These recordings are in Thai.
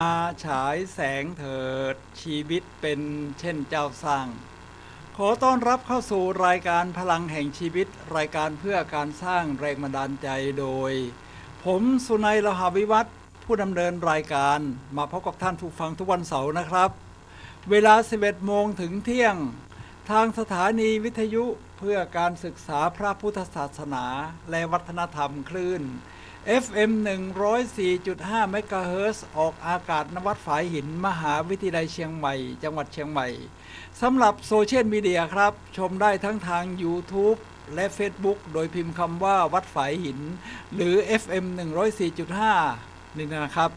มาฉายแสงเถิดชีวิตเป็นเช่นเจ้าสร้างขอต้อนรับเข้าสู่รายการพลังแห่งชีวิตรายการเพื่อการสร้างแรงบันดาลใจโดยผมสุนัย โลหะวิวัฒน์ผู้ดำเนินรายการมาพบกับท่านผู้ฟังทุกวันเสาร์นะครับเวลา 11 โมงถึงเที่ยงทางสถานีวิทยุเพื่อการศึกษาพระพุทธศาสนาและวัฒนธรรมคลื่นFM 104.5 เมกะเฮิรตซ์ออกอากาศณวัดฝายหินมหาวิทยาลัยเชียงใหม่จังหวัดเชียงใหม่สำหรับโซเชียลมีเดียครับชมได้ทั้งทาง YouTube และ Facebook โดยพิมพ์คำว่าวัดฝายหินหรือ FM 104.5 นี่นะครับ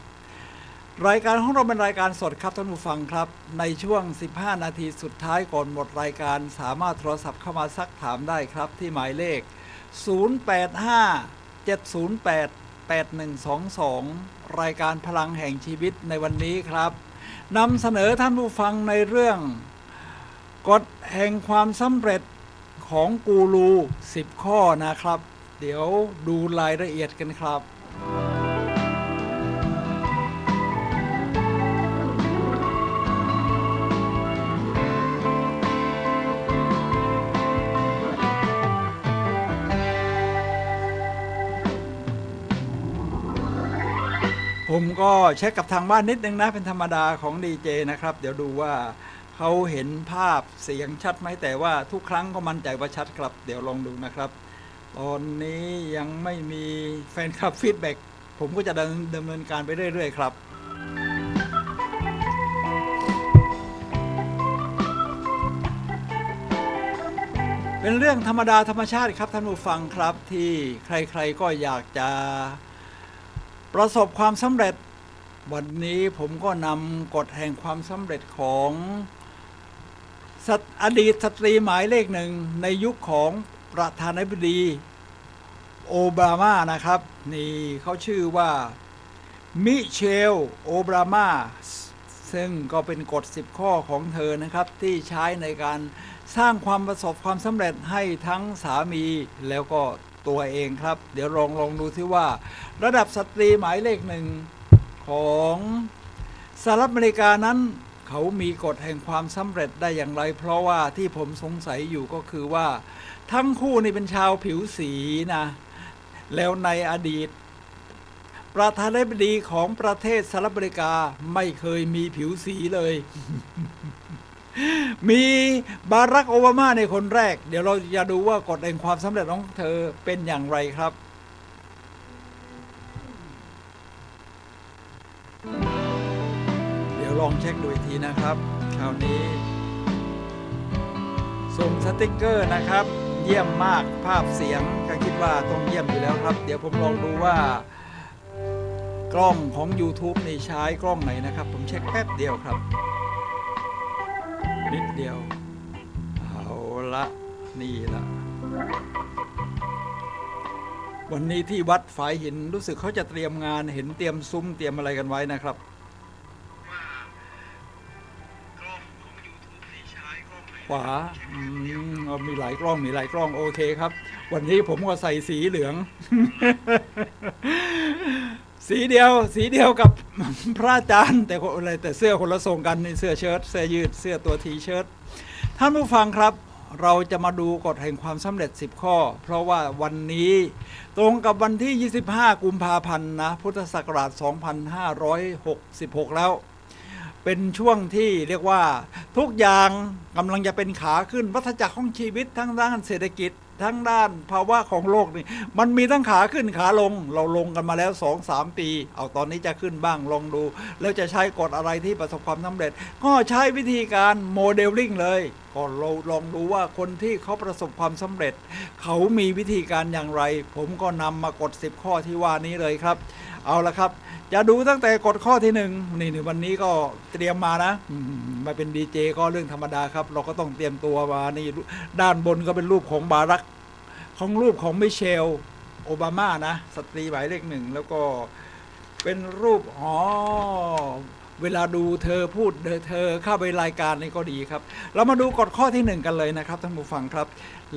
รายการของเราเป็นรายการสดครับท่านผู้ฟังครับในช่วง 15 นาทีสุดท้ายก่อนหมดรายการสามารถโทรศัพท์เข้ามาซักถามได้ครับที่หมายเลข 085-708-8122 รายการพลังแห่งชีวิตในวันนี้ครับนำเสนอท่านผู้ฟังในเรื่องกฎแห่งความสำเร็จของกูรู10 ข้อนะครับเดี๋ยวดูรายละเอียดกันครับผมก็เช็คกับทางบ้านนิดนึงนะเป็นธรรมดาของดีเจนะครับเดี๋ยวดูว่าเขาเห็นภาพเสียงชัดไหมแต่ว่าทุกครั้งก็มั่นใจว่าชัดครับเดี๋ยวลองดูนะครับตอนนี้ยังไม่มีแฟนคลับฟีดแบ็กผมก็จะดำเนินการไปเรื่อยๆครับเป็นเรื่องธรรมดาธรรมชาติครับท่านผู้ฟังครับที่ใครๆก็อยากจะประสบความสำเร็จวันนี้ผมก็นำกฎแห่งความสำเร็จของอดีตสตรีหมายเลขหนึ่งในยุคของประธานาธิบดีโอบามานะครับนี่เขาชื่อว่ามิเชลโอบามาซึ่งก็เป็นกฎ10 ข้อของเธอนะครับที่ใช้ในการสร้างความประสบความสำเร็จให้ทั้งสามีแล้วก็ตัวเองครับเดี๋ยวลองดูซิว่าระดับสตรีหมายเลขหนึ่งของสหรัฐอเมริกานั้นเขามีกฎแห่งความสำเร็จได้อย่างไรเพราะว่าที่ผมสงสัยอยู่ก็คือว่าทั้งคู่นี่เป็นชาวผิวสีนะแล้วในอดีตประธานาธิบดีของประเทศสหรัฐอเมริกาไม่เคยมีผิวสีเลยมีบารักโอบามาในคนแรกเดี๋ยวเราจะดูว่ากฎแห่งความสำเร็จของเธอเป็นอย่างไรครับเดี๋ยวลองเช็คดูอีกทีนะครับคราวนี้ส่งสติ๊กเกอร์นะครับเยี่ยมมากภาพเสียงก็คิดว่าต้องเยี่ยมอยู่แล้วครับเดี๋ยวผมลองดูว่ากล้องของ YouTube นี่ใช้กล้องไหนนะครับผมเช็คแป๊บเดียวครับนิดเดียวเอาละนี่ละวันนี้ที่วัดฝายหินรู้สึกเขาจะเตรียมงานเห็นเตรียมซุ้มเตรียมอะไรกันไว้นะครับขวามีหลายกล้องโอเคครับวันนี้ผมก็ใส่สีเหลือง สีเดียวกับพระอาจารย์แต่เสื้อคนละทรงกันนี่เสื้อเชิ้ตเสื้อยืดเสื้อตัวทีเชิ้ตท่านผู้ฟังครับเราจะมาดูกฎแห่งความสำเร็จ10 ข้อเพราะว่าวันนี้ตรงกับวันที่ 25 กุมภาพันธ์นะพุทธศักราช 2566 แล้วเป็นช่วงที่เรียกว่าทุกอย่างกำลังจะเป็นขาขึ้นวัฏจักรของชีวิตทั้งด้านเศรษฐกิจทั้งด้านภาวะของโลกนี่มันมีทั้งขาขึ้นขาลงเราลงกันมาแล้ว 2-3 ปีเอาตอนนี้จะขึ้นบ้างลองดูแล้วจะใช้กฎอะไรที่ประสบความสำเร็จก็ใช้วิธีการโมเดลลิ่งเลยก็เราลองดูว่าคนที่เขาประสบความสำเร็จเขามีวิธีการอย่างไรผมก็นำมากฎ10 ข้อที่ว่านี้เลยครับเอาละครับจะดูตั้งแต่กฎข้อที่1นี่วันนี้ก็เตรียมมานะมาเป็นดีเจก็เรื่องธรรมดาครับเราก็ต้องเตรียมตัวมานี่ด้านบนก็เป็นรูปของบารักของรูปของมิเชลโอบามานะสตรีหมายเลข1แล้วก็เป็นรูปเวลาดูเธอพูดเธอเข้าไปรายการนี่ก็ดีครับเรามาดูกฎข้อที่1กันเลยนะครับท่านผู้ฟังครับ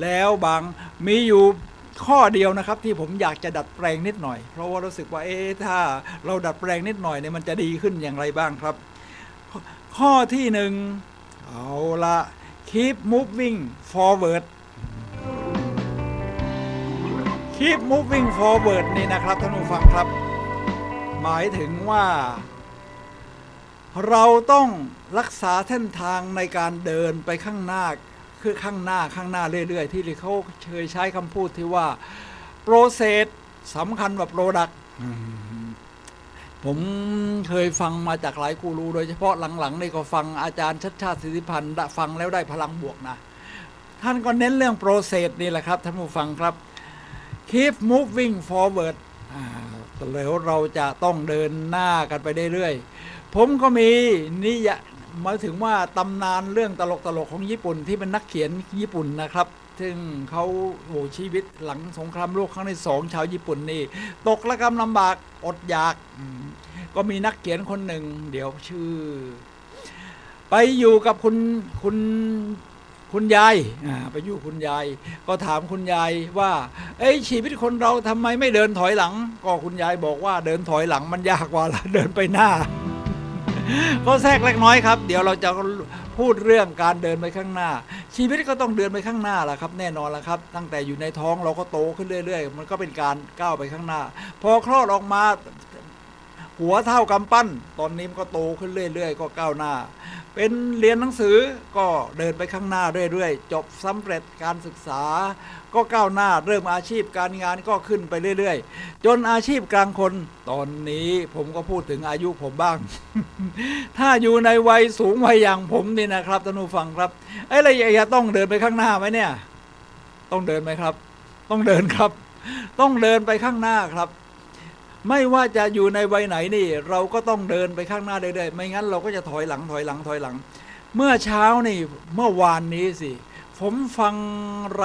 แล้วมีอยู่ ข้อเดียวนะครับที่ผมอยากจะดัดแปลงนิดหน่อยเพราะว่ารู้สึกว่าถ้าเราดัดแปลงนิดหน่อยเนี่ยมันจะดีขึ้นอย่างไรบ้างครับข้อที่หนึ่งเอาละ keep moving forward keep moving forward นี่นะครับท่านผู้ฟังครับหมายถึงว่าเราต้องรักษาเส้นทางในการเดินไปข้างหน้าคือข้างหน้าเรื่อยๆที่เขาเคยใช้คำพูดที่ว่า process สำคัญกว่า product ผมเคยฟังมาจากหลายกูรูโดยเฉพาะหลังๆนี่ก็ฟังอาจารย์ชัดชาติสิทธิพันธ์ฟังแล้วได้พลังบวกนะท่านก็เน้นเรื่อง process นี่แหละครับท่านผู้ฟังครับ keep moving forward แล้วเราจะต้องเดินหน้ากันไปเรื่อยๆผมก็มีหมายถึงว่าตำนานเรื่องตลกของญี่ปุ่นที่เป็นนักเขียนญี่ปุ่นนะครับซึ่งเขาชีวิตหลังสงครามโลกครั้งที่2ชาวญี่ปุ่นนี่ตกระกำลำบากอดอยากก็มีนักเขียนคนหนึ่งเดี๋ยวชื่อไปอยู่กับคุณยายไปอยู่คุณยายก็ถามคุณยายว่าชีวิตคนเราทำไมไม่เดินถอยหลังก็คุณยายบอกว่าเดินถอยหลังมันยากกว่าเดินไปหน้าก็แทรกเล็กน้อยครับเดี๋ยวเราจะพูดเรื่องการเดินไปข้างหน้าชีวิตก็ต้องเดินไปข้างหน้าแหละครับแน่นอนละครับตั้งแต่อยู่ในท้องเราก็โตขึ้นเรื่อยๆมันก็เป็นการก้าวไปข้างหน้าพอคลอดออกมาหัวเท่ากำปั้นตอนนี้มันก็โตขึ้นเรื่อยๆก็ก้าวหน้าเป็นเรียนหนังสือก็เดินไปข้างหน้าเรื่อยๆจบสำเร็จการศึกษาก็ก้าวหน้าเริ่มอาชีพการงานก็ขึ้นไปเรื่อยๆจนอาชีพกลางคนตอนนี้ผมก็พูดถึงอายุผมบ้าง ถ้าอยู่ในวัยสูงวัยอย่างผมนี่นะครับท่านผู้ฟังครับอะไรจะต้องเดินไปข้างหน้าไหมเนี่ยต้องเดินไหมครับต้องเดินครับต้องเดินไปข้างหน้าครับไม่ว่าจะอยู่ในวัยไหนนี่เราก็ต้องเดินไปข้างหน้าเรื่อยๆไม่งั้นเราก็จะถอยหลังเมื่อเช้านี่เมื่อวานนี้สิผมฟัง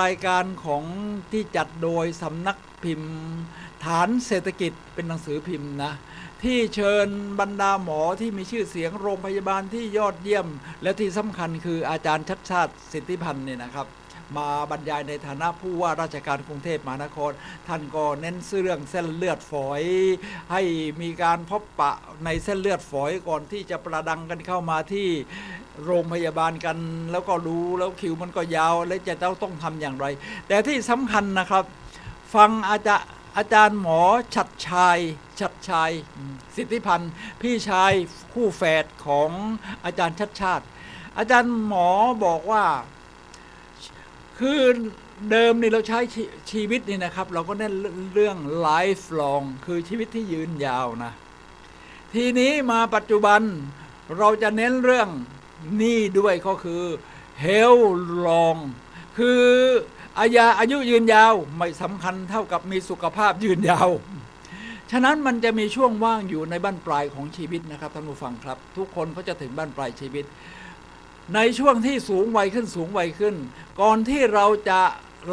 รายการของที่จัดโดยสำนักพิมพ์ฐานเศรษฐกิจเป็นหนังสือพิมพ์นะที่เชิญบรรดาหมอที่มีชื่อเสียงโรงพยาบาลที่ยอดเยี่ยมและที่สำคัญคืออาจารย์ชัดชาติสิทธิพันธ์เนี่ยนะครับมาบรรยายในฐานะผู้ว่าราชการกรุงเทพมหานครท่านก็เน้นเรื่องเส้นเลือดฝอยให้มีการพบปะในเส้นเลือดฝอยก่อนที่จะประดังกันเข้ามาที่โรงพยาบาลกันแล้วก็รู้แล้วคิวมันก็ยาวแล้วจะต้องทำอย่างไรแต่ที่สำคัญนะครับฟังอาจารย์หมอชัดชัยสิทธิพันธ์พี่ชายคู่แฝดของอาจารย์ชัดชาติอาจารย์หมอบอกว่าคือเดิมนี่เราใช้ชีวิตนี่นะครับเราก็เน้นเรื่อง life long คือชีวิตที่ยืนยาวนะทีนี้มาปัจจุบันเราจะเน้นเรื่องนี่ด้วยก็คือ health long คืออายุยืนยาวไม่สำคัญเท่ากับมีสุขภาพยืนยาวฉะนั้นมันจะมีช่วงว่างอยู่ในบั้นปลายของชีวิตนะครับท่านผู้ฟังครับทุกคนเขาจะถึงบั้นปลายชีวิตในช่วงที่สูงวัยขึ้นก่อนที่เราจะ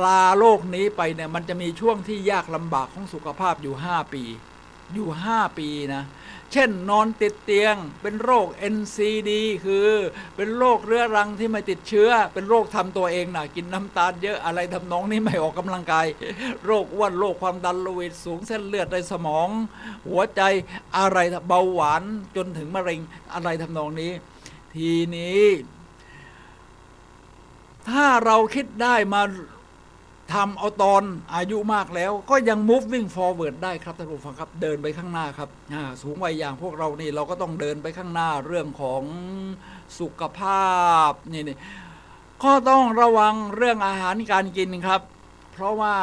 ลาโลกนี้ไปเนี่ยมันจะมีช่วงที่ยากลำบากของสุขภาพอยู่5 ปีนะเช่นนอนติดเตียงเป็นโรค NCD คือเป็นโรคเรื้อรังที่ไม่ติดเชื้อเป็นโรคทำตัวเองนะกินน้ำตาลเยอะอะไรทำนองนี้ไม่ออกกำลังกายโรคอ้วนโรคความดันโลหิตสูงเส้นเลือดในสมองหัวใจอะไรเบาหวานจนถึงมะเร็งอะไรทำนองนี้ทีนี้ถ้าเราคิดได้มาทำเอาตอนอายุมากแล้วก็ยัง moving forward ได้ครับท่านผู้ฟังครับเดินไปข้างหน้าครับสูงวัยอย่างพวกเรานี่เราก็ต้องเดินไปข้างหน้าเรื่องของสุขภาพนี่ก็ต้องระวังเรื่องอาหารการกินครับเพราะว่า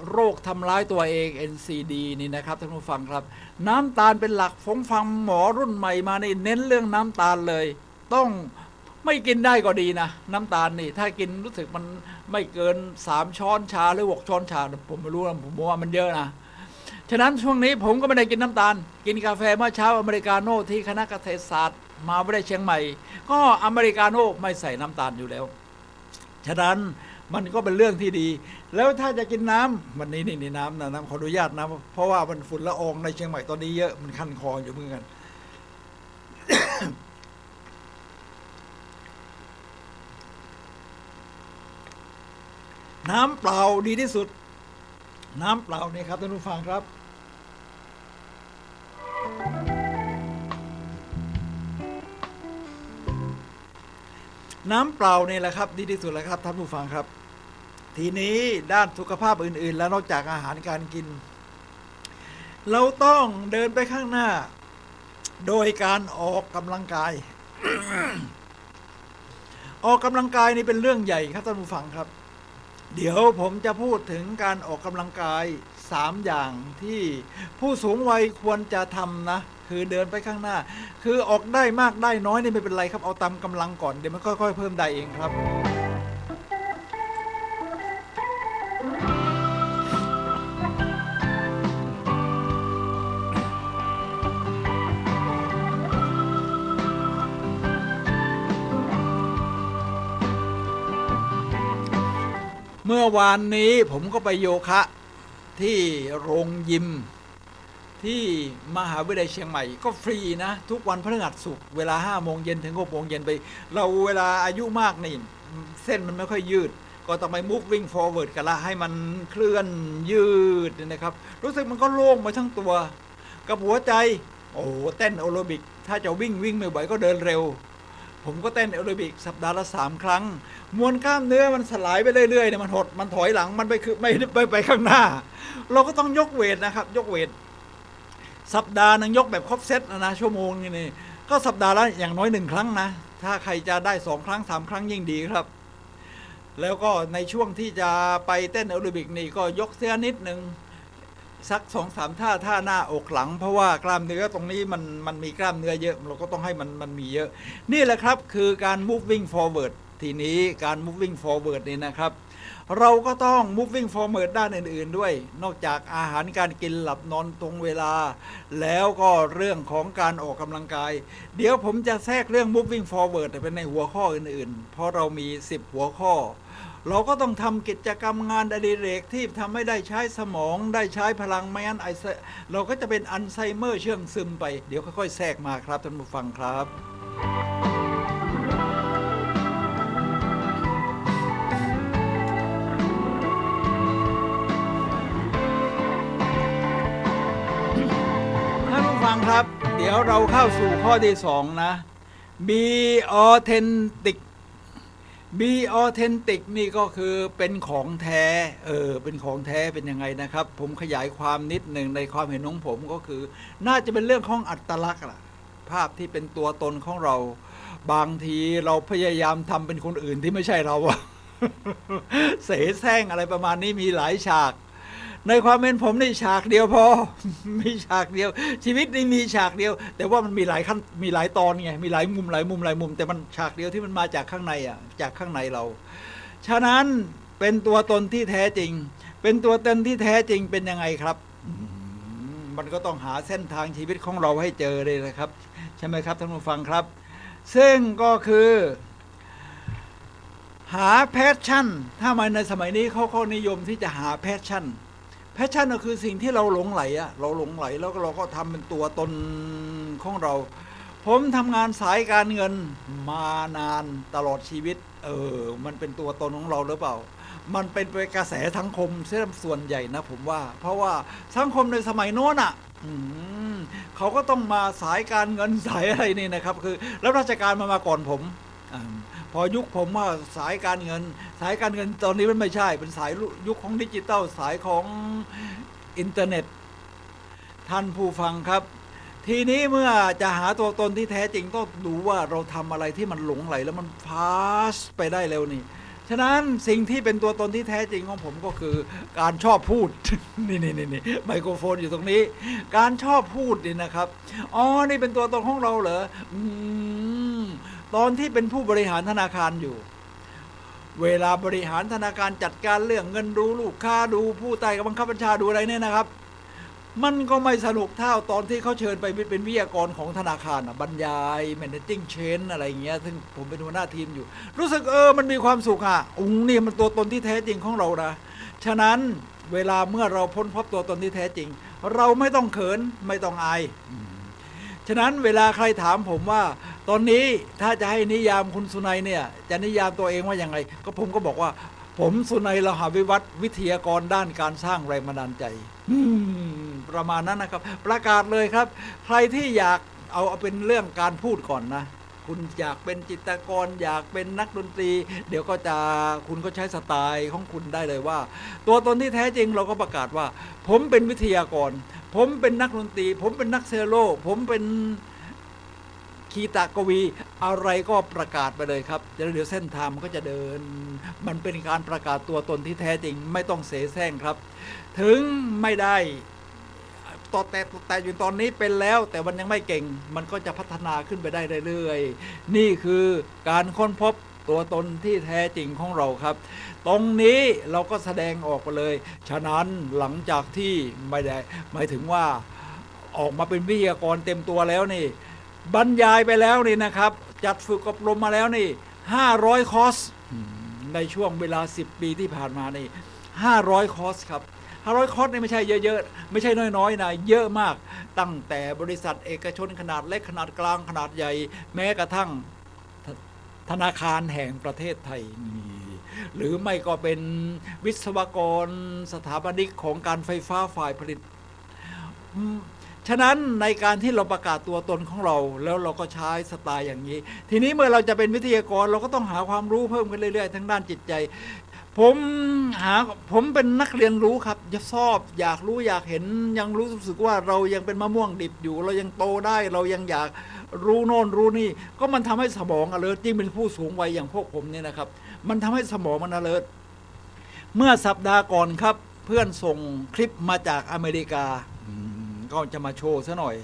โรคทำร้ายตัวเอง NCD นี่นะครับท่านผู้ฟังครับน้ำตาลเป็นหลักผมฟังหมอรุ่นใหม่มานี่เน้นเรื่องน้ำตาลเลยต้องไม่กินได้ก็ดีนะน้ำตาลนี่ถ้ากินรู้สึกมันไม่เกิน3 ช้อนชาหรือ6 ช้อนชาผมไม่รู้นะผมว่ามันเยอะนะฉะนั้นช่วงนี้ผมก็ไม่ได้กินน้ำตาลกินกาแฟเมื่อเช้าอเมริกาโน่ที่คณะเกษตรศาสตร์มหาวิทยาลัยเชียงใหม่ก็อเมริกาโน่ไม่ใส่น้ำตาลอยู่แล้วฉะนั้นมันก็เป็นเรื่องที่ดีแล้วถ้าจะกินน้ำวันนี้นี่น้ำขออนุญาตนะเพราะว่ามันฝุ่นละอองในเชียงใหม่ตอนนี้เยอะมันคันคออยู่เหมือนกัน น้ำเปล่าดีที่สุด น้ำเปล่านี่ครับท่านผู้ฟังครับน้ำเปล่านี่แหละครับดีที่สุดแล้วครับท่านผู้ฟังครับทีนี้ด้านสุขภาพอื่นๆแล้วนอกจากอาหารการกินเราต้องเดินไปข้างหน้าโดยการออกกำลังกาย ออกกำลังกายนี่เป็นเรื่องใหญ่ครับท่านผู้ฟังครับเดี๋ยวผมจะพูดถึงการออกกำลังกาย3อย่างที่ผู้สูงวัยควรจะทำนะคือเดินไปข้างหน้าคือออกได้มากได้น้อยนี่ไม่เป็นไรครับเอาตามกำลังก่อนเดี๋ยวมันค่อยๆเพิ่มได้เองครับเมื่อวานนี้ผมก็ไปโยคะที่โรงยิมที่มหาวิทยาลัยเชียงใหม่ก็ฟรีนะทุกวันพฤหัสศุกร์เวลา5 โมงเย็นถึง6 โมงเย็นไปเราเวลาอายุมากนี่เส้นมันไม่ค่อยยืดก็ต้องไป moving forward กันละให้มันเคลื่อนยืดนะครับรู้สึกมันก็โล่งไปทั้งตัวกับหัวใจโอ้เต้นแอโรบิกถ้าจะวิ่งไม่ไหวก็เดินเร็วผมก็เต้นแอโรบิกสัปดาห์ละ3 ครั้งมวลกล้ามเนื้อมันสลายไปเรื่อยๆเนี่ยมันหดมันถอยหลังมันไปคือไม่ไปข้างหน้าเราก็ต้องยกเวทนะครับยกเวทสัปดาห์นึงยกแบบครบเซตนะชั่วโมงนี่ก็สัปดาห์ละอย่างน้อย1 ครั้งนะถ้าใครจะได้2 ครั้ง3 ครั้งยิ่งดีครับแล้วก็ในช่วงที่จะไปเต้นแอโรบิกนี่ก็ยกเสียนิดหนึ่งสัก2-3 ท่าหน้าอกหลังเพราะว่ากล้ามเนื้อตรงนี้มันมีกล้ามเนื้อเยอะเราก็ต้องให้มันมีเยอะนี่แหละครับคือการ moving forward ทีนี้การ moving forward นี่นะครับเราก็ต้อง moving forward ด้านอื่นๆด้วยนอกจากอาหารการกินหลับนอนตรงเวลาแล้วก็เรื่องของการออกกำลังกายเดี๋ยวผมจะแทรกเรื่อง moving forward เป็นในหัวข้ออื่นๆเพราะเรามี10 หัวข้อเราก็ต้องทำกิจกรรมงานอดิเรกที่ทำให้ได้ใช้สมองได้ใช้พลังไม่งั้นเราก็จะเป็นอัลไซเมอร์เชื่องซึมไปเดี๋ยวค่อยๆแทรกมาครับท่านผู้ฟังครับท่านผู้ฟังครับเดี๋ยวเราเข้าสู่ข้อที่2นะ Be authentic Be authentic นี่ก็คือเป็นของแท้เป็นของแท้เป็นยังไงนะครับผมขยายความนิดหนึ่งในความเห็นของผมก็คือน่าจะเป็นเรื่องของอัตลักษณ์ล่ะภาพที่เป็นตัวตนของเราบางทีเราพยายามทำเป็นคนอื่นที่ไม่ใช่เรา เสแสร้งอะไรประมาณนี้มีหลายฉากในความเป็นผมนี่ฉากเดียวพอ มีฉากเดียวชีวิตนี่มีฉากเดียวแต่ว่ามันมีหลายขั้นมีหลายตอนไงมีหลายมุมแต่มันฉากเดียวที่มันมาจากข้างในจากข้างในเราฉะนั้นเป็นตัวตนที่แท้จริงเป็นตัวตนที่แท้จริงเป็นยังไงครับมันก็ต้องหาเส้นทางชีวิตของเราให้เจอเลยนะครับใช่ไหมครับท่านผู้ฟังครับซึ่งก็คือหาแพชชั่นถ้ามาในสมัยนี้เขานิยมที่จะหาแพชชั่นก็คือสิ่งที่เราหลงไหลเราหลงไหลแล้วเราก็ทำเป็นตัวตนของเราผมทำงานสายการเงินมานานตลอดชีวิตมันเป็นตัวตนของเราหรือเปล่ามันเป็นไปกระแสสังคมเสียส่วนใหญ่นะผมว่าเพราะว่าสังคมในสมัยโน้นเขาก็ต้องมาสายการเงินสายอะไรนี่นะครับคือแล้วราชการมาก่อนผมพอยุคผมว่าสายการเงินตอนนี้มันไม่ใช่เป็นสายยุคของดิจิตอลสายของอินเทอร์เน็ตท่านผู้ฟังครับทีนี้เมื่อจะหาตัวตนที่แท้จริงต้องดูว่าเราทำอะไรที่มันหลงไหลแล้วมันพาสไปได้เร็วนี่ฉะนั้นสิ่งที่เป็นตัวตนที่แท้จริงของผมก็คือการชอบพูด นี่ไมโครโฟนอยู่ตรงนี้การชอบพูดนี่นะครับนี่เป็นตัวตนของเราเหรอตอนที่เป็นผู้บริหารธนาคารอยู่เวลาบริหารธนาคารจัดการเรื่องเงินดูลูกค้าดูผู้ใต้บังคับบัญชาดูอะไรเนี่ยนะครับมันก็ไม่สนุกเท่าตอนที่เขาเชิญไปเป็นวิทยากรของธนาคารบรรยาย managing change อะไรอย่างเงี้ยซึ่งผมเป็นหัวหน้าทีมอยู่รู้สึกมันมีความสุขนี่มันตัวตนที่แท้จริงของเรานะฉะนั้นเวลาเมื่อเราพ้นพบตัวตนที่แท้จริงเราไม่ต้องเขินไม่ต้องอายฉะนั้นเวลาใครถามผมว่าตอนนี้ถ้าจะให้นิยามคุณสุนัยเนี่ยจะนิยามตัวเองว่าอย่างไรก็ผมก็บอกว่า ผมสุนัย ลหวิวัฒน์วิทยากรด้านการสร้างแรงบันดาลใจประมาณนั้นนะครับประกาศเลยครับ ใครที่อยากเอาเป็นเรื่องการพูดก่อนนะ คุณอยากเป็นจิตรกรอยากเป็นนักดนตรี เดี๋ยวก็จะคุณก็ใช้สไตล์ของคุณได้เลยว่า ตัวตนที่แท้จริงเราก็ประกาศว่า ผมเป็นวิทยากร ผมเป็นนักดนตรี ผมเป็นนักเซโลผมเป็นคีตกวีอะไรก็ประกาศไปเลยครับเดี๋ยวเส้นทางมันก็จะเดิน มันเป็นการประกาศตัวตนที่แท้จริงไม่ต้องเสแสร้งครับ ถึงไม่ได้แต่อยู่ตอนนี้เป็นแล้วแต่มันยังไม่เก่งมันก็จะพัฒนาขึ้นไปได้เรื่อยๆนี่คือการค้นพบตัวตนที่แท้จริงของเราครับตรงนี้เราก็แสดงออกไปเลยฉะนั้นหลังจากที่ไม่ได้หมายถึงว่าออกมาเป็นวิทยากรเต็มตัวแล้วนี่บรรยายไปแล้วนี่นะครับจัดฝึกอบรมมาแล้วนี่500 คอร์สในช่วงเวลา10 ปีที่ผ่านมานี่500 คอร์สครับ500 คอร์สนี่ไม่ใช่เยอะๆไม่ใช่น้อยๆนะเยอะมากตั้งแต่บริษัทเอกชนขนาดเล็กขนาดกลางขนาดใหญ่แม้กระทั่งธนาคารแห่งประเทศไทยหรือไม่ก็เป็นวิศวกรสถาปนิกของการไฟฟ้าฝ่ายผลิตฉะนั้นในการที่เราประกาศตัวตนของเราแล้วเราก็ใช้สไตล์อย่างนี้ทีนี้เมื่อเราจะเป็นวิทยากรเราก็ต้องหาความรู้เพิ่มขึ้นเรื่อยๆทั้งด้านจิตใจผมเป็นนักเรียนรู้ครับอยากรู้อยากเห็นยังรู้สึกว่าเรายังเป็นมะม่วงดิบอยู่เรายังโตได้เรายังอยากรู้โน่นรู้นี่ก็มันทำให้สมองalertจริงเป็นผู้สูงวัยอย่างพวกผมเนี่ยนะครับมันทำให้สมองมันalertเมื่อสัปดาห์ก่อนครับเพื่อนส่งคลิปมาจากอเมริกาก็จะมาโชว์ซะหน่อย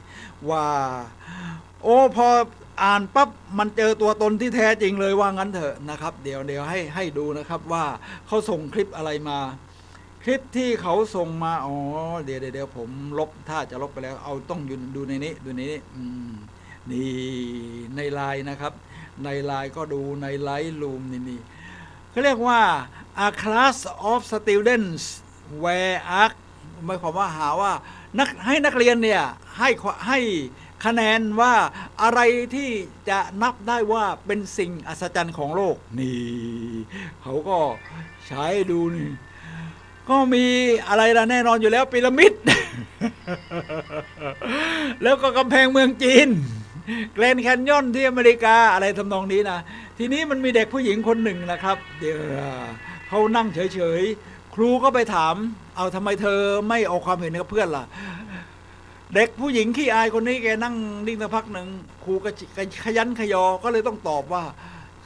ว่าโอ้พออ่านปั๊บมันเจอตัวตนที่แท้จริงเลยว่างั้นเถอะนะครับเดี๋ยวให้ดูนะครับว่าเขาส่งคลิปอะไรมาคลิปที่เขาส่งมาอ๋อเดี๋ยวผมลบถ้าจะลบไปแล้วเอาต้องดูในนี้นี่ในไลน์นะครับในไลน์ก็ดูในไลน์รูมนี่เขาเรียกว่า a class of students where ask หมายความว่าหาว่าให้นักเรียนเนี่ยให้คะแนนว่าอะไรที่จะนับได้ว่าเป็นสิ่งอัศจรรย์ของโลกนี่เขาก็ใช้ดูนี่ก็มีอะไรล่ะแน่นอนอยู่แล้วพีระมิด แล้วก็กำแพงเมืองจีนแกรนด์แคนยอนที่อเมริกาอะไรทำนองนี้นะทีนี้มันมีเด็กผู้หญิงคนหนึ่งนะครับเดี๋ยวเขานั่งเฉยๆครูก็ไปถามเอาทำไมเธอไม่เอาความเห็นกับเพื่อนล่ะเด็กผู้หญิงขี้อายคนนี้แกนั่งนิ่งสักพักหนึ่งครูก็ขยันขยอก็เลยต้องตอบว่า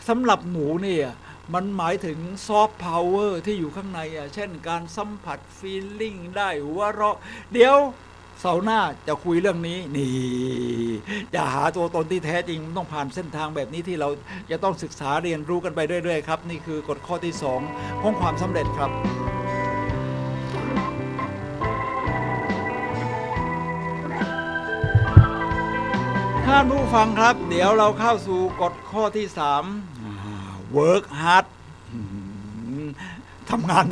สำหรับหนูเนี่ยมันหมายถึงซอฟต์พาวเวอร์ที่อยู่ข้างในเช่นการสัมผัสฟีลลิ่งได้หัวเราะเดี๋ยวเสาร์หน้าจะคุยเรื่องนี้นี่จะหาตัวตนที่แท้จริงต้องผ่านเส้นทางแบบนี้ที่เราจะต้องศึกษาเรียนรู้กันไปเรื่อยๆครับนี่คือกฎข้อที่2ของความสำเร็จครับท่านผู้ฟังครับเดี๋ยวเราเข้าสู่กฎข้อที่3 work hard ทำงาน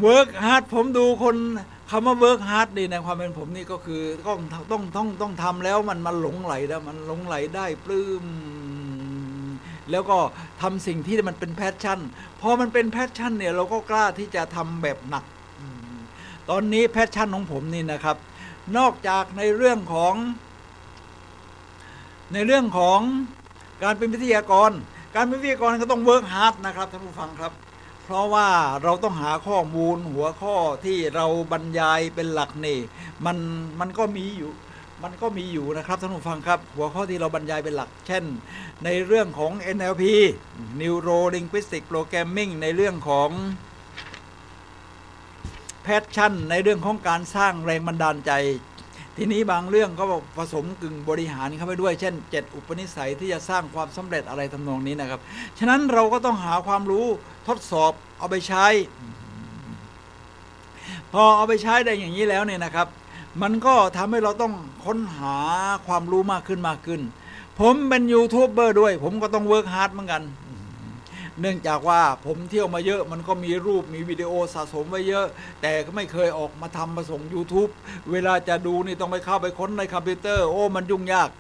work hard ผมดูคนคำว่า work hard นี่ในความเป็นผมนี่ก็คือต้องทำแล้วมันหลงไหลแล้วมันหลงไหลได้ปลื้มแล้วก็ทำสิ่งที่มันเป็นแพชชั่นพอมันเป็นแพชชั่นเนี่ยเราก็กล้าที่จะทำแบบหนักตอนนี้แพชชั่นของผมนี่นะครับนอกจากในเรื่องของการเป็นวิทยากรก็ต้องเวิร์กฮาร์ดนะครับท่านผู้ฟังครับเพราะว่าเราต้องหาข้อมูลหัวข้อที่เราบรรยายเป็นหลักนี่มันก็มีอยู่นะครับท่านผู้ฟังครับหัวข้อที่เราบรรยายเป็นหลักเช่นในเรื่องของ NLP Neuro Linguistic Programming ในเรื่องของแพชชั่นในเรื่องของการสร้างแรงบันดาลใจทีนี้บางเรื่องก็ผสมกึ่งบริหารเข้าไปด้วยเช่น7 อุปนิสัยที่จะสร้างความสำเร็จอะไรทำนองนี้นะครับฉะนั้นเราก็ต้องหาความรู้ทดสอบเอาไปใช้พอเอาไปใช้ได้อย่างนี้แล้วเนี่ยนะครับมันก็ทำให้เราต้องค้นหาความรู้มากขึ้นผมเป็นยูทูบเบอร์ด้วยผมก็ต้องเวิร์กฮาร์ดเหมือนกันเนื่องจากว่าผมเที่ยวมาเยอะมันก็มีรูปมีวิดีโอสะสมไว้เยอะแต่ก็ไม่เคยออกมาทำมาส่ง YouTube เวลาจะดูนี่ต้องไปเข้าไปค้นในคอมพิวเตอร์โอ้มันยุ่งยาก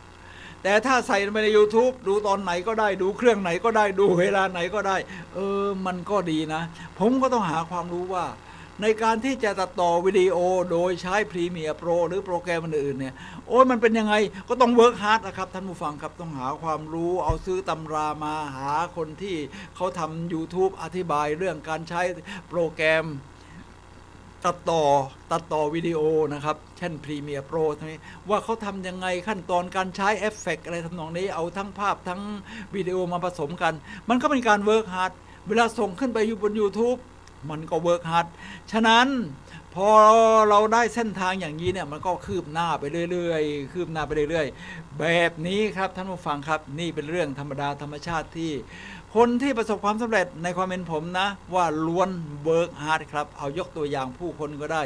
แต่ถ้าใส่ไปใน YouTube ดูตอนไหนก็ได้ดูเครื่องไหนก็ได้ดูเวลาไหนก็ได้มันก็ดีนะผมก็ต้องหาความรู้ว่าในการที่จะตัดต่อวิดีโอโดยใช้ Premiere Pro หรือโปรแกรมอื่นๆเนี่ยมันเป็นยังไงก็ต้องเวิร์กฮาร์ดนะครับท่านผู้ฟังครับต้องหาความรู้เอาซื้อตำรามาหาคนที่เขาทำ YouTube อธิบายเรื่องการใช้โปรแกรมตัดต่อวิดีโอนะครับเช่น Premiere Pro ทั้งนี้ว่าเขาทำยังไงขั้นตอนการใช้เอฟเฟกต์อะไรทำนองนี้เอาทั้งภาพทั้งวิดีโอมาผสมกันมันก็เป็นการเวิร์กฮาร์ดเวลาส่งขึ้นไปอยู่บน YouTubeมันก็เวิร์กฮาร์ดฉะนั้นพอเราได้เส้นทางอย่างนี้เนี่ยมันก็คืบหน้าไปเรื่อยๆคืบหน้าไปเรื่อยๆแบบนี้ครับท่านผู้ฟังครับนี่เป็นเรื่องธรรมดาธรรมชาติที่คนที่ประสบความสำเร็จในความเป็นผมนะว่าล้วนเวิร์กฮาร์ดครับเอายกตัวอย่างผู้คนก็ได้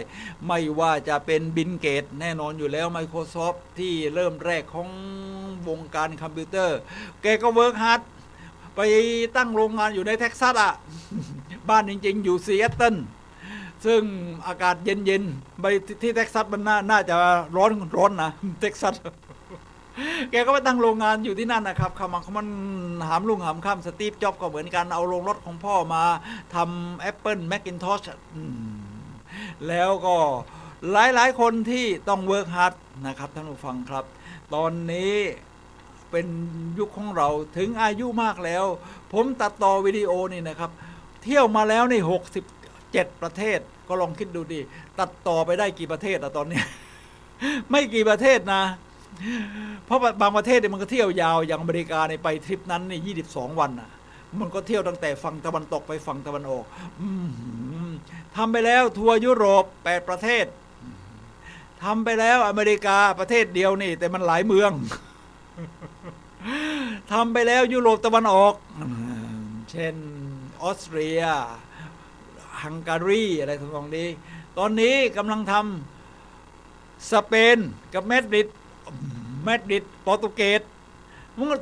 ไม่ว่าจะเป็นบิล เกตส์แน่นอนอยู่แล้ว Microsoft ที่เริ่มแรกของวงการคอมพิวเตอร์แกก็เวิร์กฮาร์ดไปตั้งโรงงานอยู่ในเท็กซัสอ่ะ บ้านจริงๆอยู่ซีแอตเทิลซึ่งอากาศเย็นๆไปที่เท็กซัสมันน่าจะร้อนนะเท็กซัส แกก็ไปตั้งโรงงานอยู่ที่นั่นนะครับมันหามลุ่งหามค่ำสตีฟจ็อบส์ก็เหมือนกันเอาโรงรถของพ่อมาทำ Apple Macintosh แล้วก็หลายคนที่ต้องเวิร์กฮาร์ดนะครับท่านผู้ฟังครับตอนนี้เป็นยุคของเราถึงอายุมากแล้วผมตัดต่อวิดีโอนี่นะครับเที่ยวมาแล้วใน67ประเทศก็ลองคิดดูดิตัดต่อไปได้กี่ประเทศอะตอนนี้ ไม่กี่ประเทศนะเพราะบางประเทศเนี่ยมันก็เที่ยวยาวอย่างอเมริกาในไปทริปนั้นนี่22 วันอะมันก็เที่ยวตั้งแต่ฝั่งตะวันตกไปฝั่งตะวันออกทำไปแล้วทัวร์ยุโรป8ประเทศทำไปแล้วอเมริกาประเทศเดียวนี่แต่มันหลายเมือง ทำไปแล้วยุโรปตะวันออกเช่นออสเตรียฮังการีอะไรทำนองนี้ตอนนี้กำลังทำสเปนกับมาดริดโปรตุเกส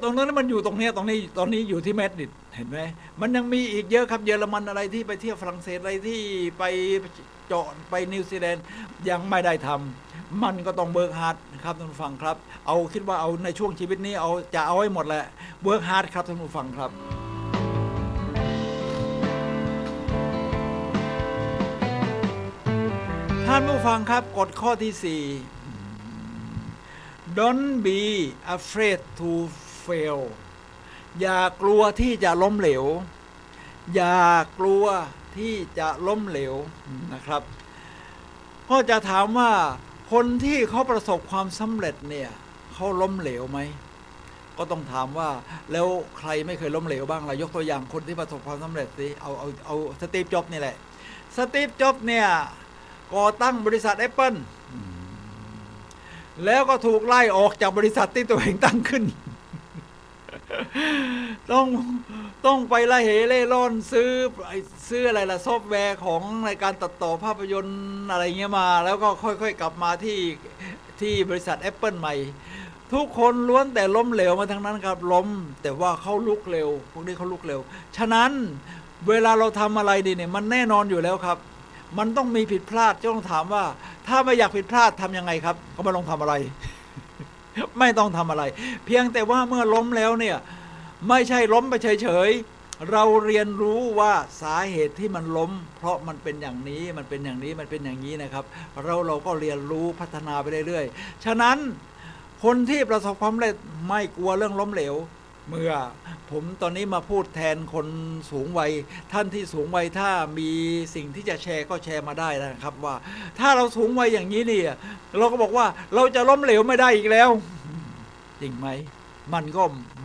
ตรงนั้นมันอยู่ตรงนี้ตอนนี้อยู่ที่มาดริดเห็นไหมมันยังมีอีกเยอะครับเยอรมันอะไรที่ไปเที่ยวฝรั่งเศสอะไรที่ไปเจาะไปนิวซีแลนด์ยังไม่ได้ทำมันก็ต้องเวิร์กฮาร์ดครับท่านผู้ฟังครับเอาคิดว่าเอาในช่วงชีวิตนี้จะเอาให้หมดแหละเวิร์กฮาร์ดครับท่านผู้ฟังครับท่านผู้ฟังครับกฎข้อที่ 4 Don't be afraid to fail อย่ากลัวที่จะล้มเหลวอย่ากลัวที่จะล้มเหลวนะครับก็จะถามว่าคนที่เขาประสบความสำเร็จเนี่ยเขาล้มเหลวไหมก็ต้องถามว่าแล้วใครไม่เคยล้มเหลวบ้างล่ะยกตัวอย่างคนที่ประสบความสำเร็จสิเอาสตีฟ จ็อบส์นี่แหละสตีฟ จ็อบส์เนี่ยก่อตั้งบริษัท Apple แล้วก็ถูกไล่ออกจากบริษัทที่ตัวเองตั้งขึ้น ต้องไปละเหเล่ร่อนซื้ออะไรล่ะซอฟต์แวร์ของในการตัดต่อภาพยนตร์อะไรเงี้ยมาแล้วก็ค่อยๆกลับมาที่บริษัท Apple ใหม่ทุกคนล้วนแต่ล้มเหลวมาทั้งนั้นครับล้มแต่ว่าเขาลุกเร็วพวกนี้เขาลุกเร็วฉะนั้นเวลาเราทำอะไรดีเนี่ยมันแน่นอนอยู่แล้วครับมันต้องมีผิดพลาดจะต้องถามว่าถ้าไม่อยากผิดพลาดทำยังไงครับก็ไม่ต้องทำอะไร ไม่ต้องทำอะไรเพียงแต่ว่าเมื่อล้มแล้วเนี่ยไม่ใช่ล้มไปเฉยๆเราเรียนรู้ว่าสาเหตุที่มันล้มเพราะมันเป็นอย่างนี้มันเป็นอย่างนี้มันเป็นอย่างนี้นะครับเราก็เรียนรู้พัฒนาไปเรื่อยๆฉะนั้นคนที่ประสบความสำเร็จไม่กลัวเรื่องล้มเหลวเมื่อผมตอนนี้มาพูดแทนคนสูงวัยท่านที่สูงวัยถ้ามีสิ่งที่จะแชร์ก็แชร์มาได้นะครับว่าถ้าเราสูงวัยอย่างนี้นี่เราก็บอกว่าเราจะล้มเหลวไม่ได้อีกแล้วจริงไหมมันก็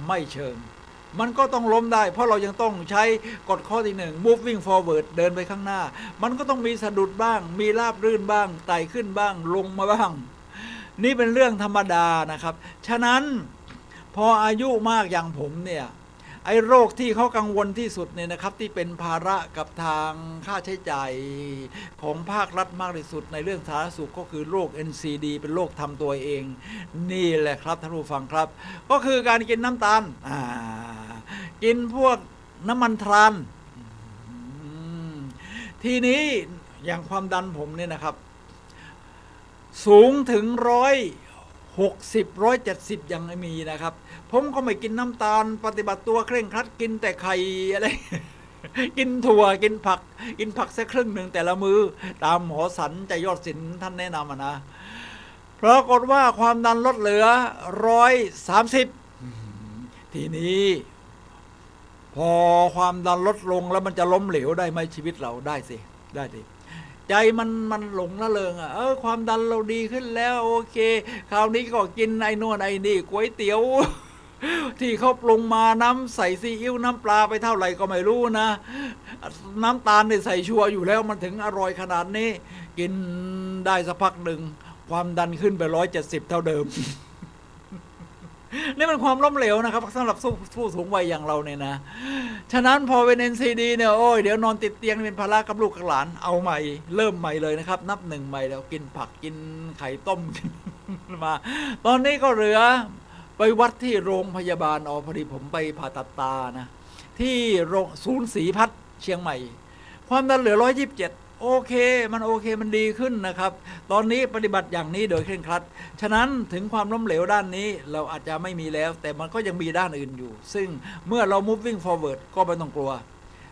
ไม่เชิงมันก็ต้องล้มได้เพราะเรายังต้องใช้กฎข้อที่ 1 moving forward เดินไปข้างหน้ามันก็ต้องมีสะดุดบ้างมีราบรื่นบ้างไต่ขึ้นบ้างลงมาบ้างนี่เป็นเรื่องธรรมดานะครับฉะนั้นพออายุมากอย่างผมเนี่ยไอ้โรคที่เขากังวลที่สุดเนี่ยนะครับที่เป็นภาระกับทางค่าใช้จ่ายของภาครัฐมากที่สุดในเรื่องสาธารณสุขก็คือโรค NCD เป็นโรคทำตัวเองนี่แหละครับท่านผู้ฟังครับก็คือการกินน้ำตาลกินพวกน้ำมันทรานทีนี้อย่างความดันผมเนี่ยนะครับสูงถึง 60 170ยังไม่มีนะครับผมก็ไม่กินน้ำตาลปฏิบัติตัวเคร่งครัดกินแต่ไข่อะไร กินถั่วกินผักสักครึ่งหนึ่งแต่ละมือตามหมอสันใจยอดศิลป์ท่านแนะนำนะปรากฏว่าความดันลดเหลือ130ทีนี้พอความดันลดลงแล้วมันจะล้มเหลวได้ไหมชีวิตเราได้สิใจมันหลงละเลงความดันเราดีขึ้นแล้วโอเคคราวนี้ก็กินไอ้นวดไอ้นี่ก๋วยเตี๋ยว ที่เขาปรุงมาน้ำใส่ซีอิ๊วน้ำปลาไปเท่าไหร่ก็ไม่รู้นะน้ำตาลเนี่ยใส่ชัวร์อยู่แล้วมันถึงอร่อยขนาดนี้กินได้สักพักหนึ่งความดันขึ้นไป170เท่าเดิม นี่มันความล้มเหลวนะครับสำหรับผู้สูงวัยอย่างเราเนี่ยนะฉะนั้นพอเป็น NCD เนี่ยโอ้ยเดี๋ยวนอนติดเตียงเป็นภาระกับลูกกับหลานเอาใหม่เริ่มใหม่เลยนะครับนับหนึ่งใหม่แล้วกินผักกินไข่ต้ม มาตอนนี้ก็เหลือไปวัดที่โรงพยาบาลพอดีผมไปผ่าตัดตานะที่ศูนย์ศรีพัฒน์เชียงใหม่ความดันเหลือ127โอเคมันดีขึ้นนะครับตอนนี้ปฏิบัติอย่างนี้โดยเคร่งครัดฉะนั้นถึงความล้มเหลวด้านนี้เราอาจจะไม่มีแล้วแต่มันก็ยังมีด้านอื่นอยู่ซึ่งเมื่อเรา moving forward ก็ไม่ต้องกลัว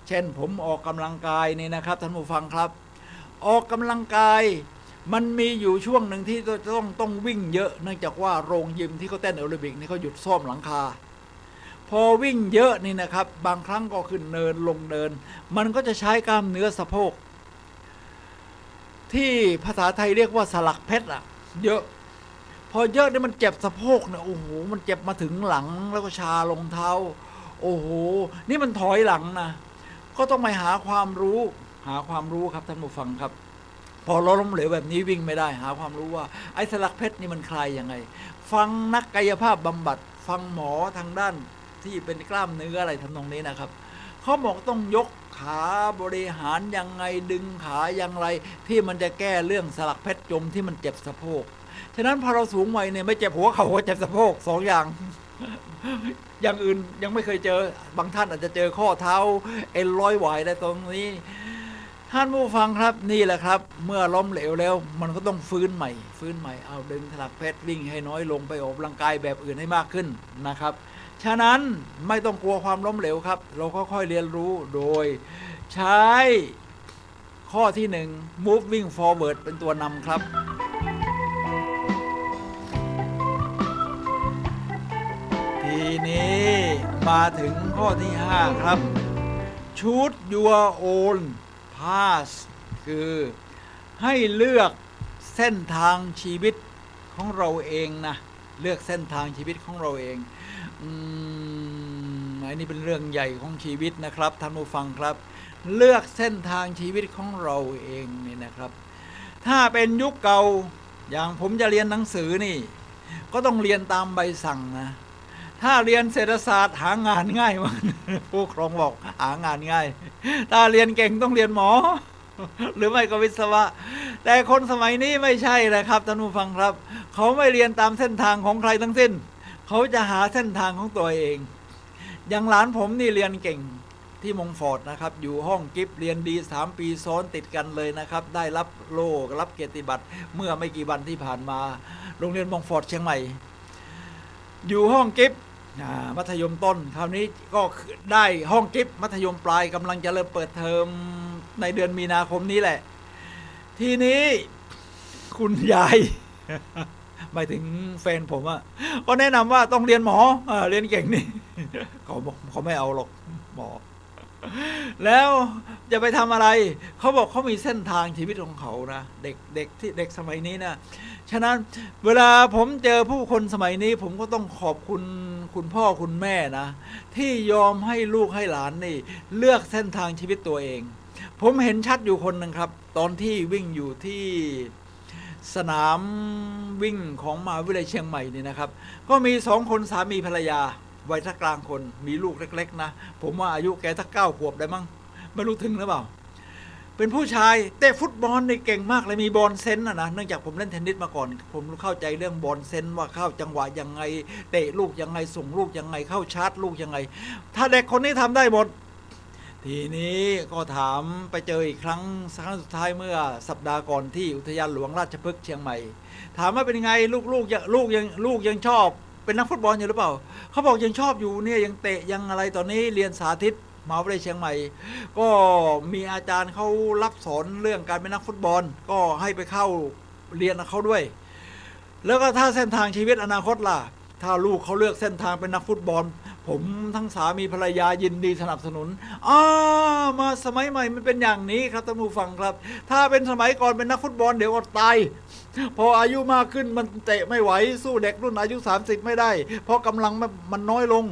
เช่นผมออกกำลังกายนี่นะครับท่านผู้ฟังครับออกกำลังกายมันมีอยู่ช่วงหนึ่งที่ต้องวิ่งเยอะเนื่องจากว่าโรงยิมที่เขาเต้นแอโรบิกนี่เขาหยุดซ่อมหลังคาพอวิ่งเยอะนี่นะครับบางครั้งก็ขึ้นเนินลงเนินมันก็จะใช้กล้ามเนื้อสะโพกที่ภาษาไทยเรียกว่าสลักเพชรเยอะพอเยอะนี่มันเจ็บสะโพกเนี่ยโอ้โหมันเจ็บมาถึงหลังแล้วก็ชาลงเท้าโอ้โหนี่มันถอยหลังนะก็ต้องไปหาความรู้ครับท่านผู้ฟังครับพอเราล้มเหลวแบบนี้วิ่งไม่ได้หาความรู้ว่าไอ้สลักเพชรนี่มันคลายยังไงฟังนักกายภาพบำบัดฟังหมอทางด้านที่เป็นกล้ามเนื้ออะไรทำนองนี้นะครับเขาบอกต้องยกขาบริหารยังไงดึงขาอย่างไรที่มันจะแก้เรื่องสลักเพชรจมที่มันเจ็บสะโพกฉะนั้นพอเราสูงวัยเนี่ยไม่เจ็บหัวเข่าก็เจ็บสะโพก2อย่าง อย่างอื่นยังไม่เคยเจอบางท่านอาจจะเจอข้อเท้าเอ็นร้อยหวายได้ตรงนี้ท่านผู้ฟังครับนี่แหละครับเมื่อล้มเหลวแล้วมันก็ต้องฟื้นใหม่เอาดึงสลักเพชรวิ่งให้น้อยลงไปออกกำลังกายแบบอื่นให้มากขึ้นนะครับฉะนั้นไม่ต้องกลัวความล้มเหลวครับเราค่อยๆเรียนรู้โดยใช้ข้อที่1 moving forward เป็นตัวนำครับทีนี้มาถึงข้อที่5ครับ choose your own path คือให้เลือกเส้นทางชีวิตของเราเองนะเลือกเส้นทางชีวิตของเราเองอันนี้เป็นเรื่องใหญ่ของชีวิตนะครับท่านผู้ฟังครับเลือกเส้นทางชีวิตของเราเองนี่นะครับถ้าเป็นยุคเก่าอย่างผมจะเรียนหนังสือนี่ก็ต้องเรียนตามใบสั่งนะถ้าเรียนเศรษฐศาสตร์หางานง่ายมากผู้ครองบอกหางานง่ายถ้าเรียนเก่งต้องเรียนหมอหรือไม่ก็วิศวะแต่คนสมัยนี้ไม่ใช่เลยครับท่านผู้ฟังครับเขาไม่เรียนตามเส้นทางของใครทั้งสิ้นเขาจะหาเส้นทางของตัวเองอย่างหลานผมนี่เรียนเก่งที่มงฟอร์ดนะครับอยู่ห้องกิฟต์เรียนดี3 ปีซ้อนติดกันเลยนะครับได้รับโล่รับเกียรติบัตรเมื่อไม่กี่วันที่ผ่านมาโรงเรียนมงฟอร์ดเชียงใหม่อยู่ห้องกิฟต์มัธยมต้นคราวนี้ก็ได้ห้องกิฟต์มัธยมปลายกำลังจะเริ่มเปิดเทอมในเดือนมีนาคมนี้แหละทีนี้คุณยาย หมายถึงแฟนผมก็แนะนำว่าต้องเรียนหมอเรียนเก่งนี่ เขาบอกเขาไม่เอาหรอกหมอแล้วจะไปทำอะไรเขาบอกเขามีเส้นทางชีวิตของเขานะเด็กที่เด็กสมัยนี้นะฉะนั้นเวลาผมเจอผู้คนสมัยนี้ผมก็ต้องขอบคุณพ่อคุณแม่นะที่ยอมให้ลูกให้หลานนี่เลือกเส้นทางชีวิตตัวเองผมเห็นชัดอยู่คนหนึ่งครับตอนที่วิ่งอยู่ที่สนามวิ่งของมหาวิทยาลัยเชียงใหม่นี่นะครับก็มี2 คนสามีภรรยาวัยกลางคนมีลูกเล็กๆนะผมว่าอายุแกสัก9 ขวบได้มั้งไม่รู้ถึงหรือเปล่าเป็นผู้ชายเตะฟุตบอลนี่เก่งมากเลยมีบอลเซนส์นะเนื่องจากผมเล่นเทนนิสมาก่อนผมเข้าใจเรื่องบอลเซนส์ว่าเข้าจังหวะยังไงเตะลูกยังไงส่งลูกยังไงเข้าชาร์จลูกยังไงถ้าเด็กคนนี้ทำได้หมด ทีนี้ก็ถามไปเจออีกครั้งสุดท้ายเมื่อสัปดาห์ก่อนที่อุทยานหลวงราชพฤกษ์เชียงใหม่ถามว่าเป็นไงลูกยังชอบเป็นนักฟุตบอลอยู่หรือเปล่าเขาบอกยังชอบอยู่เนี่ยยังเตะยังอะไรตอนนี้เรียนสาธิตมหาวิทยาลัยเชียงใหม่ก็มีอาจารย์เขารับสอนเรื่องการเป็นนักฟุตบอลก็ให้ไปเข้าเรียนกับเขาด้วยแล้วก็ถ้าเส้นทางชีวิตอนาคตล่ะถ้าลูกเขาเลือกเส้นทางเป็นนักฟุตบอลผมทั้งสามีภรรยายินดีสนับสนุนมาสมัยใหม่มันเป็นอย่างนี้ครับท่านผู้ฟังครับถ้าเป็นสมัยก่อนเป็นนักฟุตบอลเดี๋ยวอดตายพออายุมากขึ้นมันเตะไม่ไหวสู้เด็กรุ่นอายุ30ไม่ได้เพราะกำลังมันน้อยลง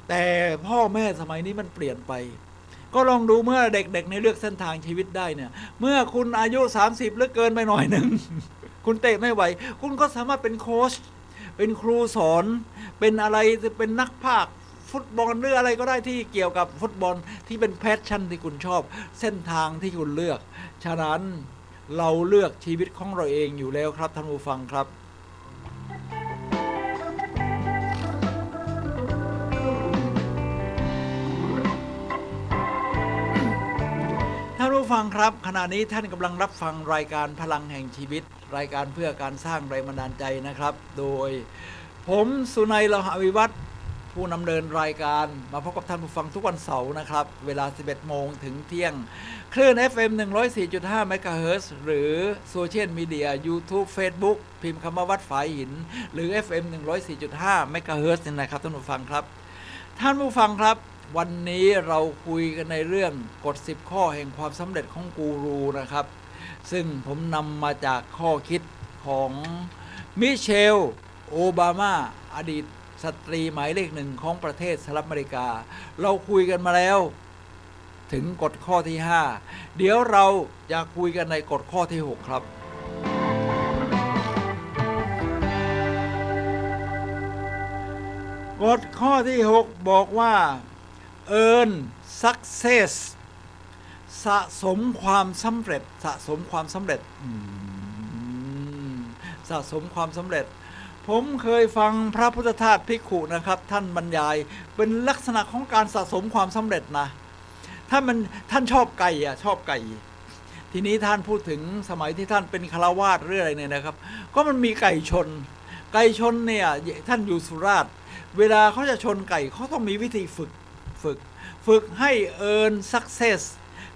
แต่พ่อแม่สมัยนี้มันเปลี่ยนไปก็ลองดูเมื่อเด็กๆในเลือกเส้นทางชีวิตได้เนี่ยเมื่อคุณอายุ30หรือเกินไปหน่อยหนึ่ง คุณเตะไม่ไหวคุณก็สามารถเป็นโค้ชเป็นครูสอนเป็นอะไรจะเป็นนักพากย์ฟุตบอลหรืออะไรก็ได้ที่เกี่ยวกับฟุตบอลที่เป็นแพชชั่นที่คุณชอบเส้นทางที่คุณเลือกฉะนั้นเราเลือกชีวิตของเราเองอยู่แล้วครับท่านผู้ฟังครับท่านผู้ฟังครับขณะนี้ท่านกำลังรับฟังรายการพลังแห่งชีวิตรายการเพื่อการสร้างแรงบันดาลใจนะครับโดยผมสุนัย โลหะวิวัฒน์ผู้นำเนินรายการมาพบกับท่านผู้ฟังทุกวันเสาร์นะครับเวลา 11 โมงถึงเที่ยงคลื่น FM 104.5 เมกะเฮิรตซ์หรือโซเชียลมีเดีย YouTube Facebook พิมพ์คำว่าวัดฝายหินหรือ FM 104.5 เมกะเฮิรตซ์นะครับท่านผู้ฟังครับท่านผู้ฟังครับวันนี้เราคุยกันในเรื่องกฎ10ข้อแห่งความสำเร็จของกูรูนะครับซึ่งผมนำมาจากข้อคิดของมิเชลโอบามาอดีตสตรีหมายเลข1ของประเทศสหรัฐอเมริกาเราคุยกันมาแล้วถึงกฎข้อที่5เดี๋ยวเราจะคุยกันในกฎข้อที่6ครับกฎข้อที่6บอกว่า earn success สะสมความสำเร็จสะสมความสำเร็จสะสมความสำเร็จผมเคยฟังพระพุทธทาสภิกขุนะครับท่านบรรยายเป็นลักษณะของการสะสมความสำเร็จนะท่านชอบไก่ชอบไก่ทีนี้ท่านพูดถึงสมัยที่ท่านเป็นฆราวาสหรืออะไรเนี่ยนะครับก็มันมีไก่ชนเนี่ยท่านอยู่สุราษฎร์เวลาเขาจะชนไก่เขาต้องมีวิธีฝึกให้ earn success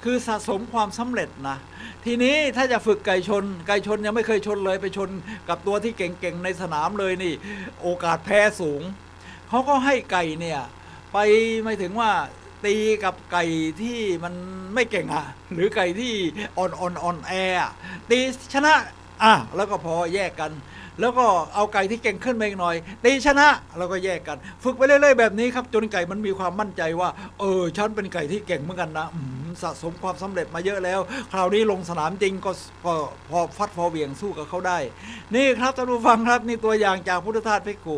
คือสะสมความสำเร็จนะทีนี้ถ้าจะฝึกไก่ชนยังไม่เคยชนเลยไปชนกับตัวที่เก่งๆในสนามเลยนี่โอกาสแพ้สูงเขาก็ให้ไก่เนี่ยไปไม่ถึงว่าตีกับไก่ที่มันไม่เก่งหรือไก่ที่อ่อนแอตีชนะแล้วก็พอแยกกันแล้วก็เอาไก่ที่เก่งขึ้นมาอีกหน่อยตีชนะแล้วก็แยกกันฝึกไปเรื่อยๆแบบนี้ครับจนไก่มันมีความมั่นใจว่าฉันเป็นไก่ที่เก่งเหมือนกันนะสะสมความสำเร็จมาเยอะแล้วคราวนี้ลงสนามจริงก็พอฟัดพอเหวี่ยงสู้กับเขาได้นี่ครับท่านผู้ฟังครับนี่ตัวอย่างจากพุทธทาสภิกขุ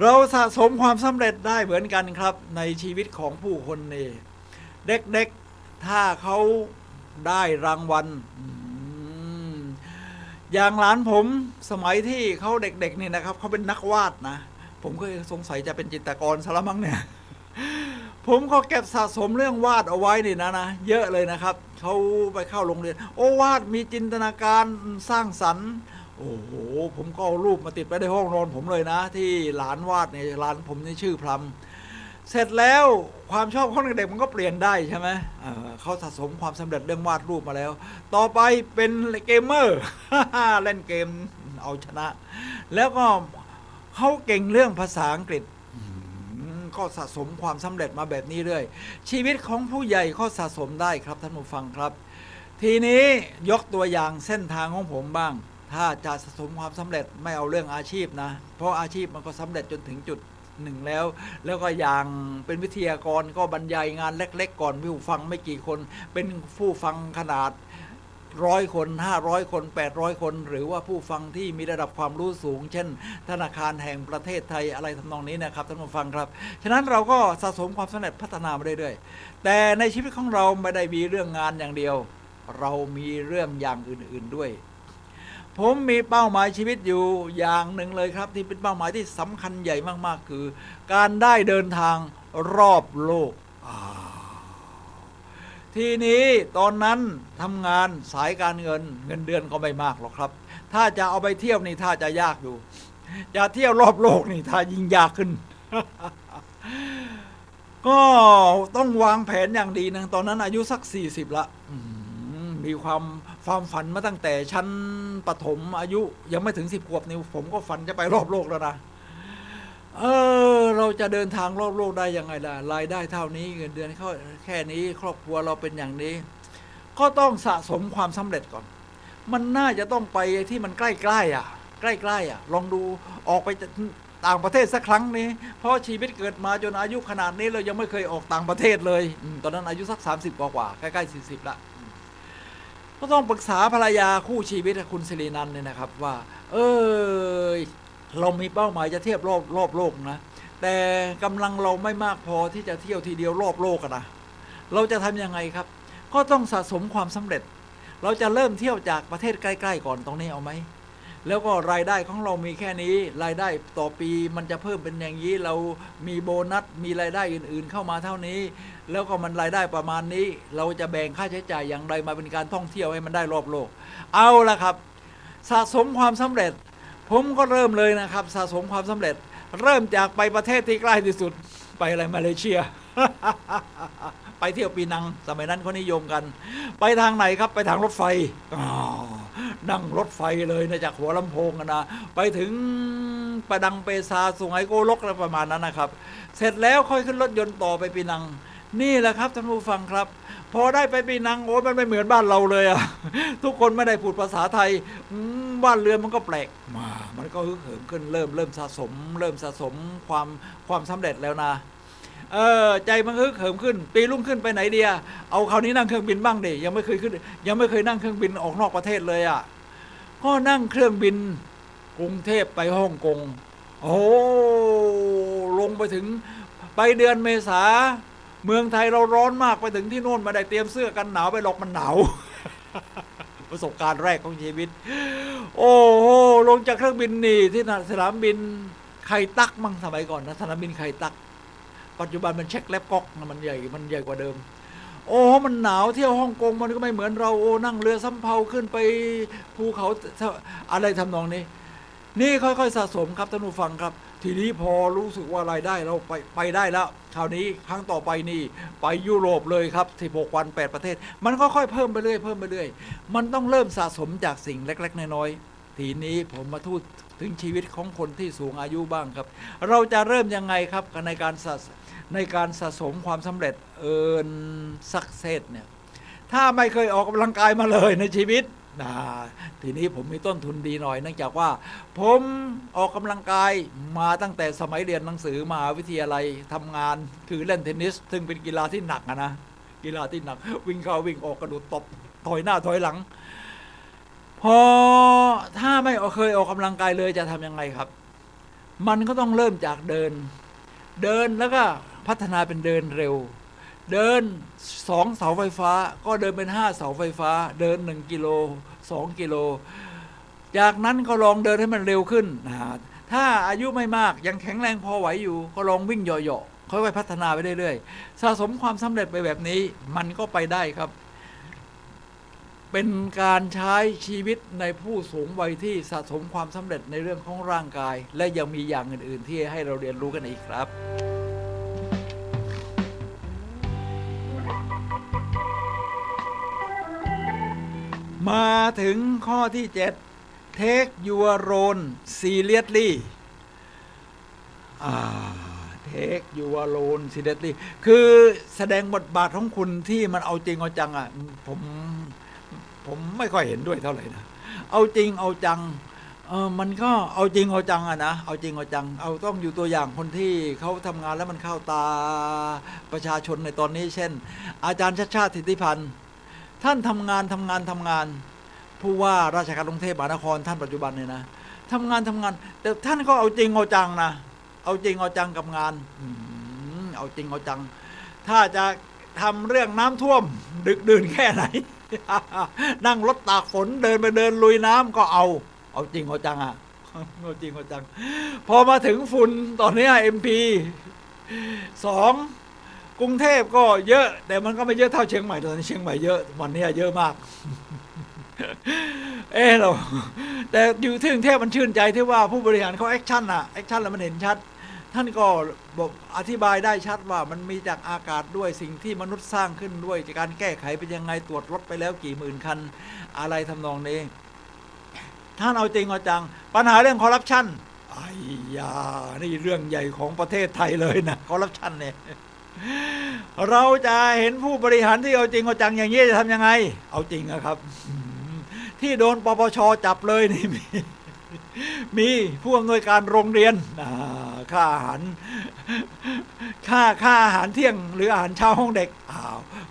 เราสะสมความสำเร็จได้เหมือนกันครับในชีวิตของผู้คนนี่เด็กๆถ้าเขาได้รางวัลอย่างหลานผมสมัยที่เขาเด็กๆนี่นะครับเขาเป็นนักวาดนะผมก็สงสัยจะเป็นจิตรกรซะละมั้งเนี่ยผมก็เก็บสะสมเรื่องวาดเอาไว้นี่นะเยอะเลยนะครับเขาไปเข้าโรงเรียนวาดมีจินตนาการสร้างสรรค์โอ้โหผมก็เอารูปมาติดไว้ในห้องนอนผมเลยนะที่หลานวาดเนี่ยหลานผมนี่ชื่อพลัมเสร็จแล้วความชอบของเด็กๆมันก็เปลี่ยนได้ใช่ไหมเขาสะสมความสำเร็จเรื่องวาดรูปมาแล้วต่อไปเป็นเกมเมอร์ เล่นเกมเอาชนะแล้วก็เขาเก่งเรื่องภาษาอังกฤษก็สะสมความสำเร็จมาแบบนี้เรื่อยชีวิตของผู้ใหญ่ก็สะสมได้ครับท่านผู้ฟังครับทีนี้ยกตัวอย่างเส้นทางของผมบ้างถ้าจะสะสมความสำเร็จไม่เอาเรื่องอาชีพนะเพราะอาชีพมันก็สำเร็จจนถึงจุดหนึ่งแล้วก็อย่างเป็นวิทยากรก็บรรยายงานเล็กๆก่อนผู้ฟังไม่กี่คนเป็นผู้ฟังขนาด100 คน500 คน800 คนหรือว่าผู้ฟังที่มีระดับความรู้สูงเช่นธนาคารแห่งประเทศไทยอะไรทำนองนี้นะครับท่านผู้ฟังครับฉะนั้นเราก็สะสมความสำเร็จพัฒนามาเรื่อยๆแต่ในชีวิตของเราไม่ได้มีเรื่องงานอย่างเดียวเรามีเรื่องอย่างอื่นๆด้วยผมมีเป้าหมายชีวิตอยู่อย่างหนึ่งเลยครับที่เป็นเป้าหมายที่สำคัญใหญ่มากๆคือการได้เดินทางรอบโลก ทีนี้ตอนนั้นทำงานสายการเงินเดือนก็ไม่มากหรอกครับถ้าจะเอาไปเที่ยวนี่ถ้าจะยากอยู่จะเที่ยวรอบโลกนี่ถ้ายิ่งยากขึ้น ก็ต้องวางแผนอย่างดีนะตอนนั้นอายุสัก40ละมีความฝันมาตั้งแต่ชั้นประถมอายุยังไม่ถึง10 ขวบนี่ผมก็ฝันจะไปรอบโลกแล้วนะเราจะเดินทางรอบโลกได้ยังไงล่ะรายได้เท่านี้เงินเดือนเขาแค่นี้ครอบครัวเราเป็นอย่างนี้ก็ต้องสะสมความสำเร็จก่อนมันน่าจะต้องไปที่มันใกล้ๆใกล้ๆลองดูออกไปต่างประเทศสักครั้งนี้เพราะชีวิตเกิดมาจนอายุขนาดนี้เรายังไม่เคยออกต่างประเทศเลยตอนนั้นอายุสัก30 กว่าใกล้ๆ40ละก็ต้องปรึกษาภรรยาคู่ชีวิตคุณสิรินันท์เนี่ยนะครับว่าเรามีเป้าหมายจะเที่ยวรอบโลกนะแต่กำลังเราไม่มากพอที่จะเที่ยวทีเดียวรอบโลกนะเราจะทำยังไงครับก็ต้องสะสมความสำเร็จเราจะเริ่มเที่ยวจากประเทศใกล้ๆก่อนตรงนี้เอาไหมแล้วก็รายได้ของเรามีแค่นี้รายได้ต่อปีมันจะเพิ่มเป็นอย่างนี้เรามีโบนัสมีรายได้อื่นๆเข้ามาเท่านี้แล้วก็มันรายได้ประมาณนี้เราจะแบ่งค่าใช้จ่ายอย่างไรมาเป็นการท่องเที่ยวให้มันได้รอบโลกเอาละครับสะสมความสำเร็จผมก็เริ่มเลยนะครับสะสมความสำเร็จเริ่มจากไปประเทศที่ใกล้ที่สุดไปอะไรมาเลเซีย ไปเที่ยวปีนังสมัยนั้นเขานิยมกันไปทางไหนครับไปทางรถไฟนั่งรถไฟเลยนะจากหัวลำโพงนะไปถึงประดังเปซาสุไหงโกลกอะไรประมาณนั้นนะครับเสร็จแล้วค่อยขึ้นรถยนต์ต่อไปปีนังนี่แหละครับท่านผู้ฟังครับพอได้ไปปีนังโอ้มันไม่เหมือนบ้านเราเลยอะทุกคนไม่ได้พูดภาษาไทยบ้านเรือนมันก็แปลกมันก็ฮึกเหิมขึ้นเริ่มสะสมความสำเร็จแล้วนะใจมันฮึกเหิมขึ้นปีรุ่งขึ้นไปไหนเดียเอาคราวนี้นั่งเครื่องบินบ้างดิยังไม่เคยนั่งเครื่องบินออกนอกประเทศเลยอ่ะก็นั่งเครื่องบินกรุงเทพไปฮ่องกงโอ้ลงไปถึงไปเดือนเมษาเมืองไทยเราร้อนมากไปถึงที่โน่นมาได้เตรียมเสื้อกันหนาวไปหรอกมันหนาว ประสบการณ์แรกของชีวิตโอ้โหลงจากเครื่องบินนี่ที่สนามบินไข่ตักมั่งสมัยก่อนนะสนามบินไข่ตักปัจจุบันมันเช็คแลบก๊อกมันใหญ่กว่าเดิมโอ้มันหนาวเที่ยวฮ่องกงมันก็ไม่เหมือนเราโอ้นั่งเรือสำเภาขึ้นไปภูเขาอะไรทำนองนี้นี่ค่อยๆสะสมครับท่านผู้ฟังครับทีนี้พอรู้สึกว่ารายได้เราไปได้แล้วคราวนี้ครั้งต่อไปนี่ไปยุโรปเลยครับ16 วัน8 ประเทศมันก็ค่อยเพิ่มไปเรื่อยมันต้องเริ่มสะสมจากสิ่งเล็กๆน้อยๆทีนี้ผมมาพูดถึงชีวิตของคนที่สูงอายุบ้างครับเราจะเริ่มยังไงครับในการสะสมความสำเร็จสักเซสเนี่ยถ้าไม่เคยออกกำลังกายมาเลยในชีวิตทีนี้ผมมีต้นทุนดีหน่อยเนื่องจากว่าผมออกกำลังกายมาตั้งแต่สมัยเรียนหนังสือมหาวิทยาลัยทำงานคือเล่นเทนนิสซึ่งเป็นกีฬาที่หนักนะกีฬาที่หนักวิ่งเข้าวิ่งออกกระโดดตบถอยหน้าถอยหลังพอถ้าไม่เคยออกกำลังกายเลยจะทำยังไงครับมันก็ต้องเริ่มจากเดินแล้วก็พัฒนาเป็นเดินเร็วเดิน2 เสาไฟฟ้าก็เดินเป็น5 เสาไฟฟ้าเดิน1 กิโล2 กิโลจากนั้นก็ลองเดินให้มันเร็วขึ้นถ้าอายุไม่มากยังแข็งแรงพอไหวอยู่ก็ลองวิ่งเหยาะๆค่อยๆพัฒนาไปเรื่อยๆสะสมความสำเร็จไปแบบนี้มันก็ไปได้ครับเป็นการใช้ชีวิตในผู้สูงวัยที่สะสมความสำเร็จในเรื่องของร่างกายและยังมีอย่างอื่นๆที่ให้เราเรียนรู้กันอีกครับมาถึงข้อที่7 Take your role seriously Take your role seriously คือแสดงบทบาทของคุณที่มันเอาจริงเอาจังผมไม่ค่อยเห็นด้วยเท่าไหร่นะเอาจริงเอาจังมันก็เอาจริงเอาจังนะเอาจริงเอาจังเอาต้องอยู่ตัวอย่างคนที่เขาทำงานแล้วมันเข้าตาประชาชนในตอนนี้เช่นอาจารย์ชาติสิทธิพันธ์ท่านทำงานผู้ว่าราชการกรุงเทพมหานครท่านปัจจุบันเนี่ยนะทำงานแต่ท่านก็เอาจริงเอาจังนะเอาจริงเอาจังกับงานเอาจริงเอาจังถ้าจะทำเรื่องน้ำท่วมดึกดื่นแค่ไหน นั่งรถตากฝนเดินลุยน้ำก็เอาจริงเอาจังเอาจริงเอาจังพอมาถึงฝุ่นตอนนี้ MP2 กรุงเทพก็เยอะแต่มันก็ไม่เยอะเท่าเชียงใหม่ตอนนี้เชียงใหม่เยอะวันนี้เยอะมากเราแต่อยู่ที่กรุงเทพมันชื่นใจที่ว่าผู้บริหารเขาแอคชั่นอะแอคชั่นแล้วมันเห็นชัดท่านก็บอกอธิบายได้ชัดว่ามันมีจากอากาศด้วยสิ่งที่มนุษย์สร้างขึ้นด้วยการแก้ไขเป็นยังไงตรวจรถไปแล้วกี่หมื่นคันอะไรทำนองนี้ท่านเอาจริงเอาจังปัญหาเรื่องคอร์รัปชันไอ้ยานี่เรื่องใหญ่ของประเทศไทยเลยนะคอร์รัปชันเนี่ยเราจะเห็นผู้บริหารที่เอาจริงเอาจังอย่างนี้จะทำยังไงเอาจริงนะครับที่โดนปปชจับเลยนี่มีผู้อำนวยการโรงเรียนค่าอาหารค่าอาหารเที่ยงหรืออาหารเช้าห้องเด็ก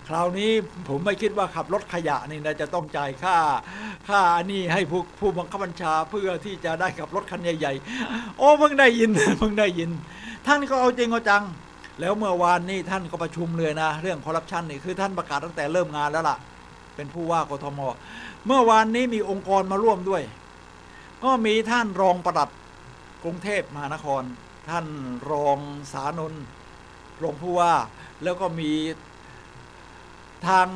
คราวนี้ผมไม่คิดว่าขับรถขยะนี่นะจะต้องจ่ายค่านี่ให้ผู้บังคับบัญชาเพื่อที่จะได้ขับรถคันใหญ่ๆโอ้เพิ่งได้ยินท่านก็เอาจริงเอาจังแล้วเมื่อวานนี้ท่านก็ประชุมเลยนะเรื่องคอร์รัปชันนี่คือท่านประกาศตั้งแต่เริ่มงานแล้วล่ะเป็นผู้ว่ากทมเมื่อวานนี้มีองค์กรมาร่วมด้วยก็มีท่านรองปลัดกรุงเทพมหานครท่านรองสานนท์รองผู้ว่าแล้วก็มีทาง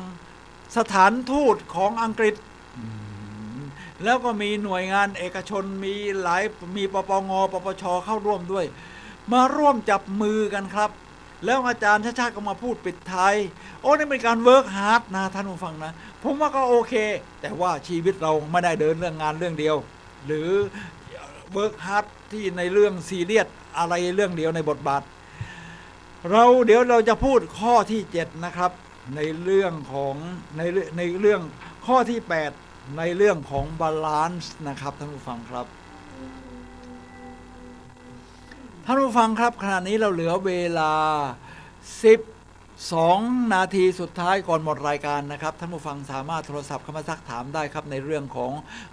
สถานทูตของอังกฤษแล้วก็มีหน่วยงานเอกชนมีปปงปปชเข้าร่วมด้วยมาร่วมจับมือกันครับแล้วอาจารย์ชาติชาติก็มาพูดปิดท้ายโอ้นี่เป็นการเวิร์กฮาร์ดนะท่านผู้ฟังนะผมว่าก็โอเคแต่ว่าชีวิตเราไม่ได้เดินเรื่องงานเรื่องเดียวหรือเวิร์กฮาร์ดที่ในเรื่องซีเรียสอะไรเรื่องเดียวในบทบาทเดี๋ยวเราจะพูดข้อที่7นะครับในเรื่องข้อที่8ในเรื่องของบาลานซ์นะครับท่านผู้ฟังครับท่านผู้ฟังครับขณะนี้เราเหลือเวลา12 นาทีสุดท้ายก่อนหมดรายการนะครับท่านผู้ฟังสามารถโทรศัพท์เข้ามาซักถามได้ครับในเรื่องของ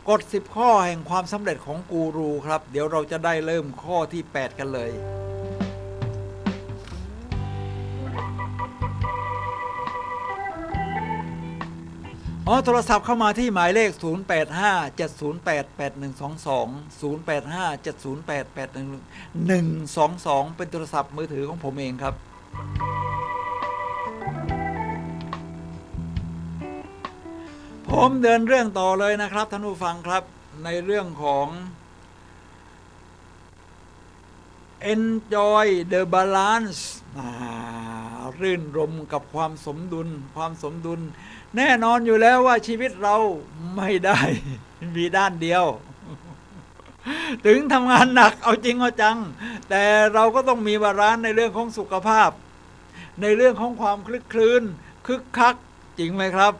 กฎ10ข้อแห่งความสำเร็จของกูรูครับเดี๋ยวเราจะได้เริ่มข้อที่8กันเลยโทรศัพท์เข้ามาที่หมายเลข0857088122 0857088122เป็นโทรศัพท์มือถือของผมเองครับผมเดินเรื่องต่อเลยนะครับท่านผู้ฟังครับในเรื่องของ Enjoy the balance รื่นรมกับความสมดุลแน่นอนอยู่แล้วว่าชีวิตเราไม่ได้มีด้านเดียวถึงทำงานหนักเอาจริงเอาจังแต่เราก็ต้องมีบาลานซ์ในเรื่องของสุขภาพในเรื่องของความคลึกคลื้นคึกคักจริงไหมครับ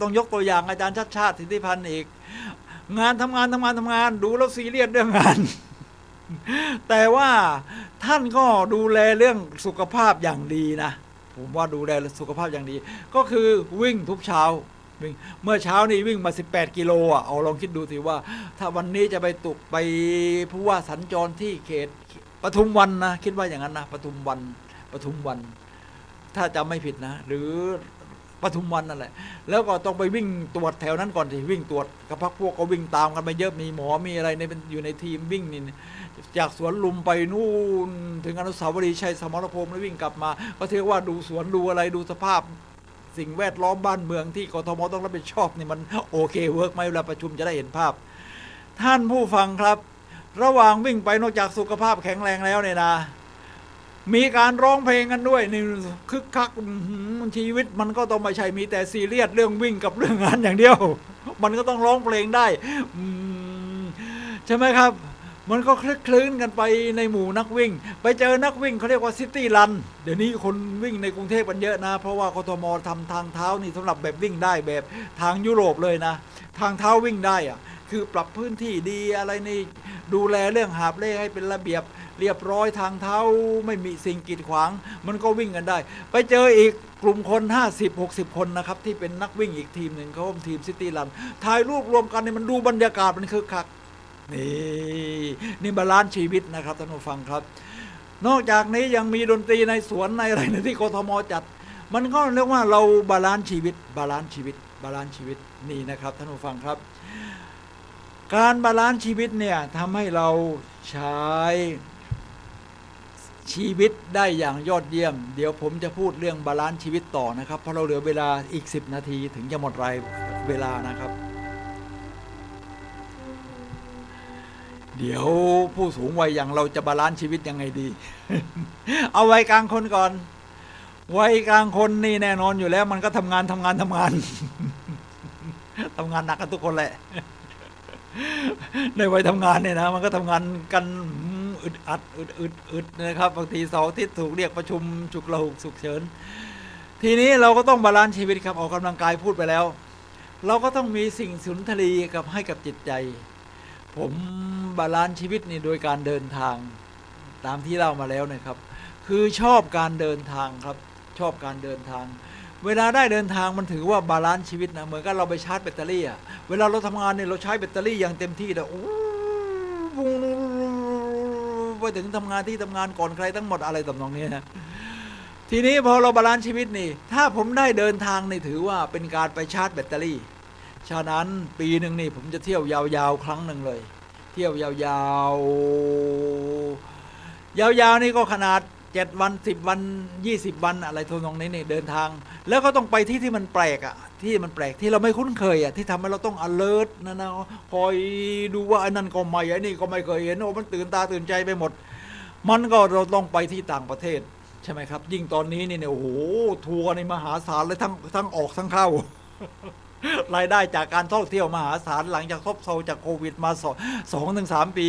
ต้องยกตัวอย่างอาจารย์ชาติสิทธิพันธ์อีกทำงานดูแล้วซีเรียสเรื่องงานแต่ว่าท่านก็ดูแลเรื่องสุขภาพอย่างดีนะผมว่าดูแลสุขภาพอย่างดีก็คือวิ่งทุกเช้าวิ่งเมื่อเช้านี้วิ่งมา18 กิโลเอาลองคิดดูสิว่าถ้าวันนี้จะไปผู้ว่าสัญจรที่เขตปทุมวันนะคิดว่าอย่างนั้นนะปทุมวันถ้าจำไม่ผิดนะหรือปทุมวันนั่นแหละแล้วก็ต้องไปวิ่งตรวจแถวนั้นก่อนที่วิ่งตรวจกับพวกก็วิ่งตามกันไปเยอะมีหมอมีอะไรในอยู่ในทีมวิ่งนี่จากสวนลุมไปนู่นถึงอนุสาวรีย์ชัยสมรภูมิแล้ววิ่งกลับมาก็ถือว่าดูสวนดูอะไรดูสภาพสิ่งแวดล้อมบ้านเมืองที่กทมต้องรับผิดชอบนี่มันโอเคเวิร์กไหมเวลาประชุมจะได้เห็นภาพท่านผู้ฟังครับระหว่างวิ่งไปนอกจากสุขภาพแข็งแรงแล้วเนี่ยนะมีการร้องเพลงกันด้วยนี่คึกคักชีวิตมันก็ต้องไม่ใช่มีแต่ซีเรียสเรื่องวิ่งกับเรื่องงานอย่างเดียวมันก็ต้องร้องเพลงได้ใช่ไหมครับมันก็คลึกคลื้นกันไปในหมู่นักวิ่งไปเจอนักวิ่งเขาเรียกว่าซิตี้รันเดี๋ยวนี้คนวิ่งในกรุงเทพกันเยอะนะเพราะว่ากทมทำทางเท้านี่สำหรับแบบวิ่งได้แบบทางยุโรปเลยนะทางเท้าวิ่งได้คือปรับพื้นที่ดีอะไรนี่ดูแลเรื่องหาบเล่ให้เป็นระเบียบเรียบร้อยทางเท้าไม่มีสิ่งกีดขวางมันก็วิ่งกันได้ไปเจออีกกลุ่มคน50-60 คนนะครับที่เป็นนักวิ่งอีกทีมหนึ่งเขาทีมซิตี้รันถ่ายรูปรวมกันนี่มันดูบรรยากาศมันคึกคักนี่บาลานซ์ชีวิตนะครับท่านผู้ฟังครับนอกจากนี้ยังมีดนตรีในสวนในอะไรในที่กทมจัดมันก็เรียกว่าเราบาลานซ์ชีวิตนี่นะครับท่านผู้ฟังครับการบาลานซ์ชีวิตเนี่ยทำให้เราใช้ ชีวิตได้อย่างยอดเยี่ยมเดี๋ยวผมจะพูดเรื่องบาลานซ์ชีวิตต่อนะครับเพราะเราเหลือเวลาอีก10 นาทีถึงจะหมดรายเวลานะครับเดี๋ยวผู้สูงวัยอย่างเราจะบาลานซ์ชีวิตยังไงดี เอาวัยกลางคนก่อนวัยกลางคนนี่แน่นอนอยู่แล้วมันก็ทำงาน ทำงาน ทำงานหนักกันทุกคนแหละในวัยทำงานเนี่ยนะมันก็ทำงานกันอึดอัดอึดนะครับบางทีเสาร์อาทิตย์ถูกเรียกประชุมฉุกละหุกฉุกเฉินทีนี้เราก็ต้องบาลานซ์ชีวิตครับออกกำลังกายพูดไปแล้วเราก็ต้องมีสิ่งสุนทรีกับให้กับจิตใจผมบาลานซ์ชีวิตนี่โดยการเดินทางตามที่เล่ามาแล้วนะครับคือชอบการเดินทางครับชอบการเดินทางเวลาได้เดินทางมันถือว่าบาลานซ์ชีวิตนะเหมือนกับเราไปชาร์จแบตเตอรี่อะเวลาเราทำงานเนี่ยเราใช้แบตเตอรี่อย่างเต็มที่แต่ไปถึงทำงานที่ทำงานก่อนใครทั้งหมดอะไรทำนองนี้นะทีนี้พอเราบาลานซ์ชีวิตนี่ถ้าผมได้เดินทางนี่ถือว่าเป็นการไปชาร์จแบตเตอรี่ฉะนั้นปีหนึ่งนี่ผมจะเที่ยวยาวๆครั้งหนึ่งเลยเที่ยวยาวนี่ก็ขนาด7 วัน10 วัน20 วันอะไรทำนองนี้นี่เดินทางแล้วก็ต้องไปที่มันแปลกอะที่มันแปลกที่เราไม่คุ้นเคยอะที่ทำให้เราต้อง alert นะคอยดูว่าไอ้นั่นก็ไม่ไอ้นี่ก็ไม่เคยเห็นโอ้มันตื่นตาตื่นใจไปหมดมันก็เราต้องไปที่ต่างประเทศใช่ไหมครับยิ่งตอนนี้นี่เนี่ยโอ้โหทัวร์ในมหาศาลเลยทั้งออกทั้งเข้ารายได้จากการท่องเที่ยวมหาศาลหลังจากซบเซาจากโควิดมา2 ถึง 3 ปี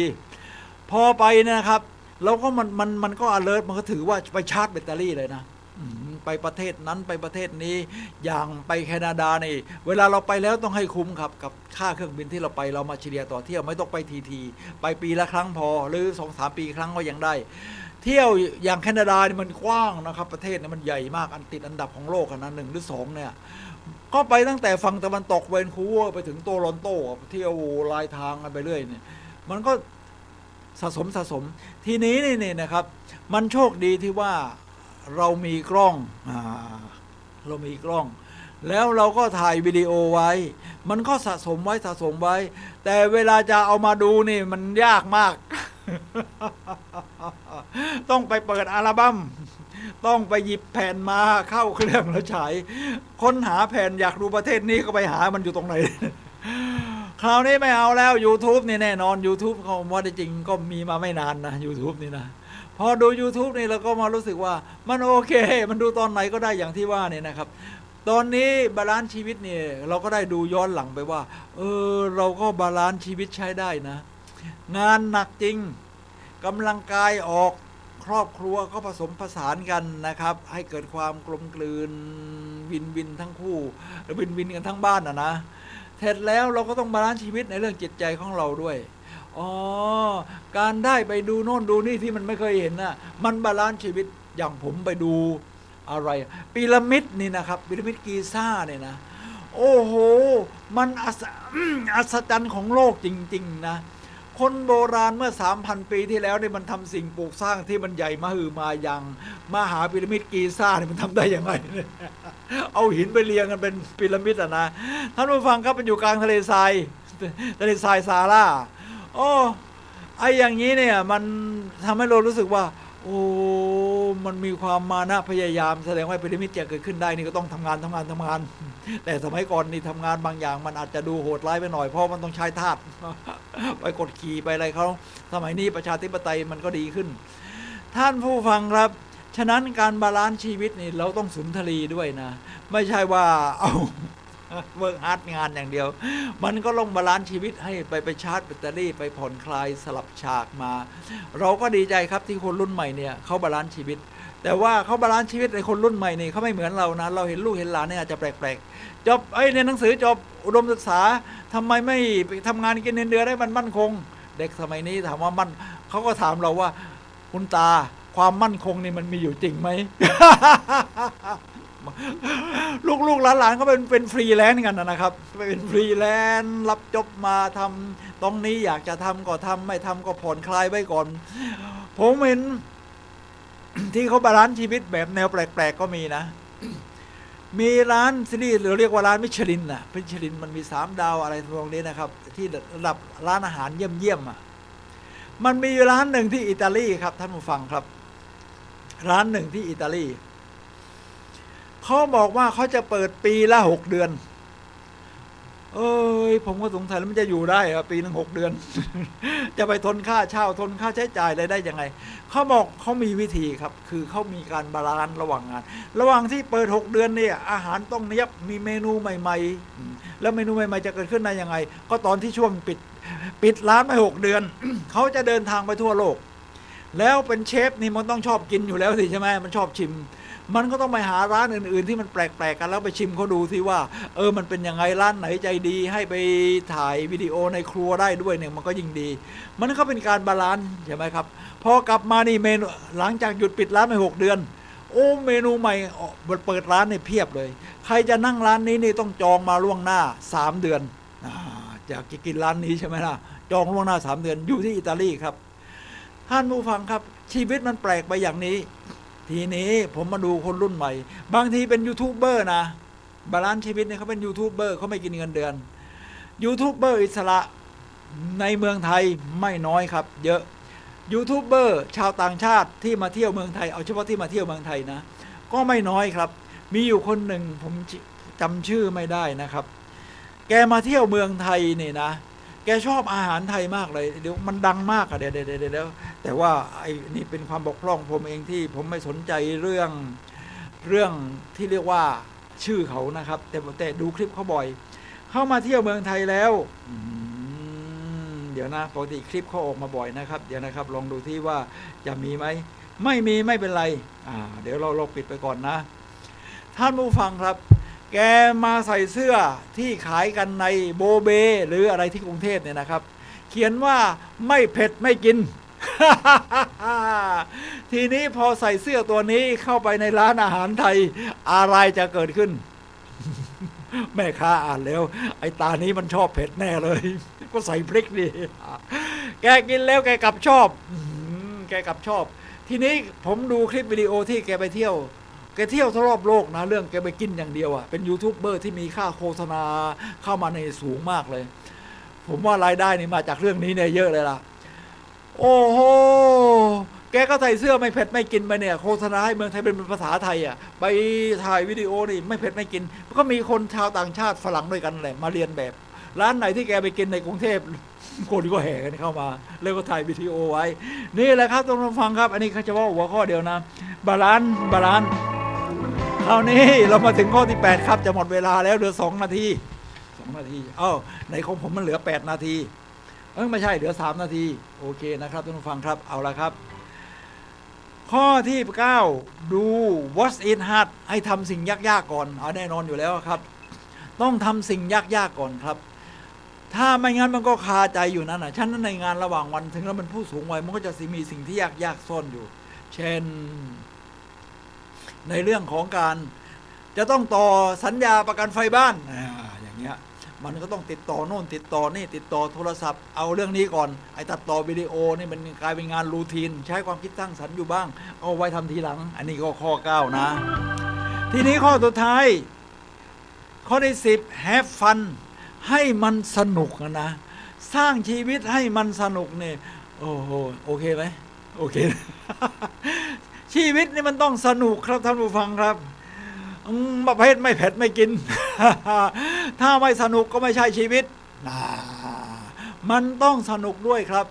พอไปนะครับเราก็มันก็ alert มันก็ถือว่าไปชาร์จแบตเตอรี่เลยนะไปประเทศนั้นไปประเทศนี้อย่างไปแคนาดานี่เวลาเราไปแล้วต้องให้คุ้มครับกับค่าเครื่องบินที่เราไปเรามาเฉลี่ยต่อเที่ยวไม่ต้องไปทีไปปีละครั้งพอหรือ2-3 ปีครั้งก็ยังได้เที่ยวอย่างแคนาดานี่มันกว้างนะครับประเทศนี่มันใหญ่มากติดอันดับของโลกนะ1 หรือ 2เนี่ยก็ไปตั้งแต่ฝั่งตะวันตกแวนคูเวอร์ไปถึงโตรอนโตเที่ยวลายทางกันไปเรื่อยเนี่ยมันก็สะสมทีนี้นี่นะครับมันโชคดีที่ว่าเรามีกล้องแล้วเราก็ถ่ายวิดีโอไว้มันก็สะสมไว้แต่เวลาจะเอามาดูนี่มันยากมาก ต้องไปเปิดอัลบั้มต้องไปหยิบแผ่นมาเข้าเครื่องแล้วฉายค้นหาแผ่นอยากดูประเทศนี้ก็ไปหามันอยู่ตรงไหน คราวนี้ไม่เอาแล้ว YouTube นี่แน่นอน YouTube เขาว่าจริงก็มีมาไม่นานนะ YouTube นี่นะพอดู YouTube นี่เราก็มารู้สึกว่ามันโอเคมันดูตอนไหนก็ได้อย่างที่ว่านี่นะครับตอนนี้บาลานซ์ชีวิตนี่เราก็ได้ดูย้อนหลังไปว่าเราก็บาลานซ์ชีวิตใช้ได้นะงานหนักจริงกำลังกายออกครอบครัวก็ผสมผสานกันนะครับให้เกิดความกลมกลืนวินทั้งคู่วินกันทั้งบ้านนะเสร็จแล้วเราก็ต้องบาลานซ์ชีวิตในเรื่องจิตใจของเราด้วยการได้ไปดูโน่นดูนี่ที่มันไม่เคยเห็นนะมันบาลานซ์ชีวิตอย่างผมไปดูอะไรพีระมิดนี่นะครับพีระมิดกีซ่าเนี่ยนะโอ้โหมันอัศจรรย์ของโลกจริงๆนะคนโบราณเมื่อ 3,000 ปีที่แล้วนี่มันทำสิ่งปลูกสร้างที่มันใหญ่มหึมาอย่างมหาพีระมิดกีซ่านี่มันทำได้ยังไงเอาหินไปเรียงกันเป็นพีระมิดนะท่านผู้ฟังครับมันอยู่กลางทะเลทรายซาฮาราไอ้อย่างนี้เนี่ยมันทำให้เรารู้สึกว่ามันมีความมานะพยายามแสดงว่าพีระมิดจะเกิดขึ้นได้นี่ก็ต้องทำงานแต่สมัยก่อนนี่ทำงานบางอย่างมันอาจจะดูโหดร้ายไปหน่อยเพราะมันต้องใช้ทาส ไปกดขี่ไปอะไรเขาสมัยนี้ประชาธิปไตยมันก็ดีขึ้นท่านผู้ฟังครับฉะนั้นการบาลานซ์ชีวิตนี่เราต้องสุนทรีด้วยนะไม่ใช่ว่าเอาเวิร์กฮาร์ดงานอย่างเดียวมันก็ลงบาลานซ์ชีวิตให้ไปชาร์จแบตเตอรี่ไปผ่อนคลายสลับฉากมาเราก็ดีใจครับที่คนรุ่นใหม่เนี่ยเขาบาลานซ์ชีวิตแต่ว่าเขาบาลานซ์ชีวิตในคนรุ่นใหม่นี่เขาไม่เหมือนเรานะเราเห็นลูกเห็นหลานเนี่ยอาจจะแปลกๆจบเรียนหนังสือจบอุดมศึกษาทำไมไม่ไปทำงานกินเงินเดือนได้มันมั่นคงเด็กสมัยนี้ถามว่ามันเขาก็ถามเราว่าคุณตาความมั่นคงนี่มันมีอยู่จริงไหม ลูกหลานๆก็เป็นฟรีแลนซ์กันนะครับเป็นฟรีแลนซ์รับจบมาทำตรงนี้อยากจะทำก็ทำไม่ทำก็ผ่อนคลายไว้ก่อนผมเห็น ที่เขาบาลานซ์ชีวิตแบบแนวแปลกๆก็มีนะ มีร้านซีรีส์เราเรียกว่าร้านมิชลินน่ะมิชลินมันมี3 ดาวอะไรตรงนี้นะครับที่ระดับร้านอาหารเยี่ยมมันมีร้านหนึ่งที่อิตาลีครับท่านผู้ฟังครับ ร้านหนึ่งที่อิตาลีเขาบอกว่าเขาจะเปิดปีละ6 เดือนผมก็สงสัยแล้วมันจะอยู่ได้เหรอปีนึง6 เดือน จะไปทนค่าเช่าทนค่าใช้จ่ายอะไรได้ยังไงเขาบอกเขามีวิธีครับคือเขามีการบาลานซ์ระหว่างงานระหว่างที่เปิด6 เดือนเนี่ยอาหารต้องเนี้ยบมีเมนูใหม่ๆแล้วเมนูใหม่ๆจะเกิดขึ้นได้ยังไงก็ตอนที่ช่วงปิดร้านไป6 เดือน เขาจะเดินทางไปทั่วโลกแล้วเป็นเชฟนี่มันต้องชอบกินอยู่แล้วสิใช่ไหมมันชอบชิมมันก็ต้องไปหาร้านอื่นๆที่มันแปลกๆกันแล้วไปชิมเขาดูสิว่ามันเป็นยังไงร้านไหนใจดีให้ไปถ่ายวิดีโอในครัวได้ด้วยเนี่ยมันก็ยิ่งดีมันก็เป็นการบาลานซ์ใช่ไหมครับพอกลับมานี่เมนูหลังจากหยุดปิดร้านไป6 เดือนเมนูใหม่เปิดร้านเนี่ยเพียบเลยใครจะนั่งร้านนี้นี่ต้องจองมาล่วงหน้า3 เดือนอยากกินร้านนี้ใช่ไหมล่ะจองล่วงหน้า3 เดือนอยู่ที่อิตาลีครับท่านผู้ฟังครับชีวิตมันแปลกไปอย่างนี้ทีนี้ผมมาดูคนรุ่นใหม่บางทีเป็นยูทูบเบอร์นะบาลานซ์ชีวิตเนี่ยเขาเป็นยูทูบเบอร์เขาไม่กินเงินเดือนยูทูบเบอร์อิสระในเมืองไทยไม่น้อยครับเยอะยูทูบเบอร์ชาวต่างชาติที่มาเที่ยวเมืองไทยเอาเฉพาะที่มาเที่ยวเมืองไทยนะก็ไม่น้อยครับมีอยู่คนหนึ่งผมจำชื่อไม่ได้นะครับแกมาเที่ยวเมืองไทยนี่นะแกชอบอาหารไทยมากเลยเดี๋ยวมันดังมากอะเดี๋ยวแต่ว่าไอ้นี่เป็นความบกพร่องผมเองที่ผมไม่สนใจเรื่องที่เรียกว่าชื่อเขานะครับแต่ดูคลิปเขาบ่อยเข้ามาเที่ยวเมืองไทยแล้วเดี๋ยวนะปกติคลิปเขาออกมาบ่อยนะครับเดี๋ยวนะครับลองดูที่ว่าจะมีไหมไม่มีไม่เป็นไรเดี๋ยวเราปิดไปก่อนนะท่านผู้ฟังครับแกมาใส่เสื้อที่ขายกันในโบเบหรืออะไรที่กรุงเทพเนี่ยนะครับเขียนว่าไม่เผ็ดไม่กิน ทีนี้พอใส่เสื้อตัวนี้เข้าไปในร้านอาหารไทยอะไรจะเกิดขึ้น แม่ค้าอ่านแล้วไอ้ตานี้มันชอบเผ็ดแน่เลย ก็ใส่พริกดิแกกินแล้วแกกลับชอบทีนี้ผมดูคลิปวิดีโอที่แกไปเที่ยวทั่วรอบโลกนะเรื่องแกไปกินอย่างเดียวเป็นยูทูบเบอร์ที่มีค่าโฆษณาเข้ามาในสูงมากเลยผมว่ารายได้นี่มาจากเรื่องนี้เนี่ยเยอะเลยล่ะโอ้โหแกก็ใส่เสื้อไม่เผ็ดไม่กินไปเนี่ยโฆษณาให้เมืองไทยเป็นภาษาไทยไปถ่ายวิดีโอนี่ไม่เผ็ดไม่กินก็มีคนชาวต่างชาติฝรั่งด้วยกันแหละมาเรียนแบบร้านไหนที่แกไปกินในกรุงเทพคนก็แห่กันเข้ามาแล้วก็ถ่ายวิดีโอไว้นี่แหละครับต้องฟังครับอันนี้เขาจะว่าหัวข้อเดียวนะบาลานซ์คราวนี้เรามาถึงข้อที่8ครับจะหมดเวลาแล้วเหลือ2 นาทีในของผมมันเหลือ8 นาทีไม่ใช่เหลือ3 นาทีโอเคนะครับท่านผู้ฟังครับเอาละครับข้อที่9ดู What's in Heart ให้ทำสิ่งยากๆก่อนแน่นอนอยู่แล้วครับต้องทำสิ่งยากๆก่อนครับถ้าไม่งั้นมันก็คาใจอยู่นั่นฉะนั้นในงานระหว่างวันถึงเราเป็นผู้สูงวัยมันก็จะมีสิ่งที่ยากซ่อนอยู่เช่นในเรื่องของการจะต้องต่อสัญญาประกันไฟบ้านอย่างเงี้ยมันก็ต้องติดต่อโน่นติดต่อนี่ติดต่อโทรศัพท์เอาเรื่องนี้ก่อนไอ้ตัดต่อวิดีโอนี่มันกลายเป็นงานรูทีนใช้ความคิดสร้างสรรค์อยู่บ้างเอาไว้ทำทีหลังอันนี้ก็ข้อ9นะทีนี้ข้อสุดท้ายข้อที่10 have fun ให้มันสนุกนะสร้างชีวิตให้มันสนุกเนี่ยโอเคไหมโอเค ชีวิตนี่มันต้องสนุกครับท่านผู้ฟังครับประเภทไม่เผ็ดไม่กิน ถ้าไม่สนุกก็ไม่ใช่ชีวิตมันต้องสนุกด้วยครับ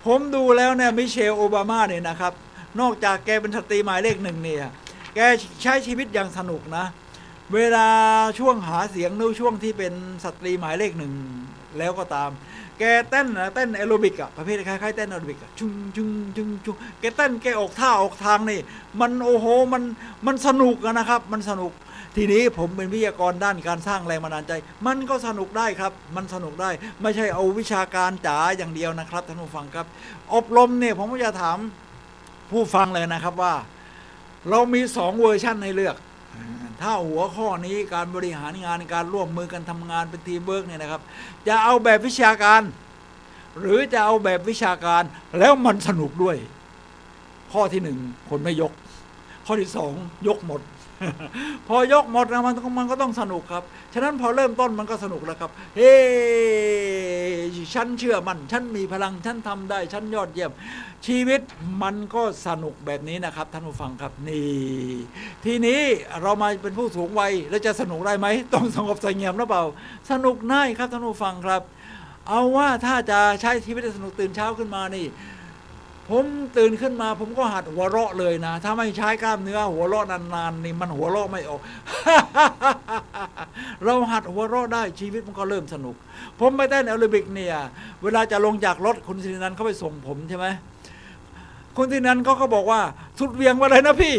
ผมดูแล้วเนี่ยมิเชลโอบามาเนี่ยนะครับนอกจากแกเป็นสตรีหมายเลข1เนี่ยแกใช้ชีวิตอย่างสนุกนะเวลาช่วงหาเสียงหรือช่วงที่เป็นสตรีหมายเลข1แล้วก็ตามแกเต้นแอโรบิกประเภทคล้ายๆเต้นแอโรบิกชุงแกเต้นแกออกท่าออกทางนี่มันมันสนุกนะครับมันสนุกทีนี้ผมเป็นวิทยากรด้านการสร้างแรงบันดาลใจมันก็สนุกได้ครับมันสนุกได้ไม่ใช่เอาวิชาการจ๋าอย่างเดียวนะครับท่านผู้ฟังครับอบรมเนี่ยผมก็จะถามผู้ฟังเลยนะครับว่าเรามี2 เวอร์ชันให้เลือกถ้าหัวข้อนี้การบริหารงานการร่วมมือกันทำงานเป็นทีมเวิร์กเนี่ยนะครับจะเอาแบบวิชาการหรือจะเอาแบบวิชาการแล้วมันสนุกด้วยข้อที่1คนไม่ยกข้อที่2ยกหมด พอยกหมดนะมันก็ต้องสนุกครับฉะนั้นพอเริ่มต้นมันก็สนุกแล้วครับเฮ้ฉันเชื่อมันฉันมีพลังฉันทำได้ฉันยอดเยี่ยมชีวิตมันก็สนุกแบบนี้นะครับท่านผู้ฟังครับนี่ทีนี้เรามาเป็นผู้สูงวัยแล้วจะสนุกได้ไหมต้องสงบเสงี่ยมหรือเปล่าสนุกได้ครับท่านผู้ฟังครับเอาว่าถ้าจะใช้ชีวิตสนุกตื่นเช้าขึ้นมานี่ผมตื่นขึ้นมาผมก็หัดหัวเราะเลยนะถ้าไม่ใช้กล้ามเนื้อหัวเราะนานๆนี่มันหัวเราะไม่ออก เราหัดหัวเราะได้ชีวิตมันก็เริ่มสนุกผมไปเต้นแอโรบิกเนี่ยเวลาจะลงจากรถคุณสิรินันท์เขาไปส่งผมใช่ไหมคนที่นั้นเขาก็บอกว่าสุดเวียงว่าอะไรนะพี่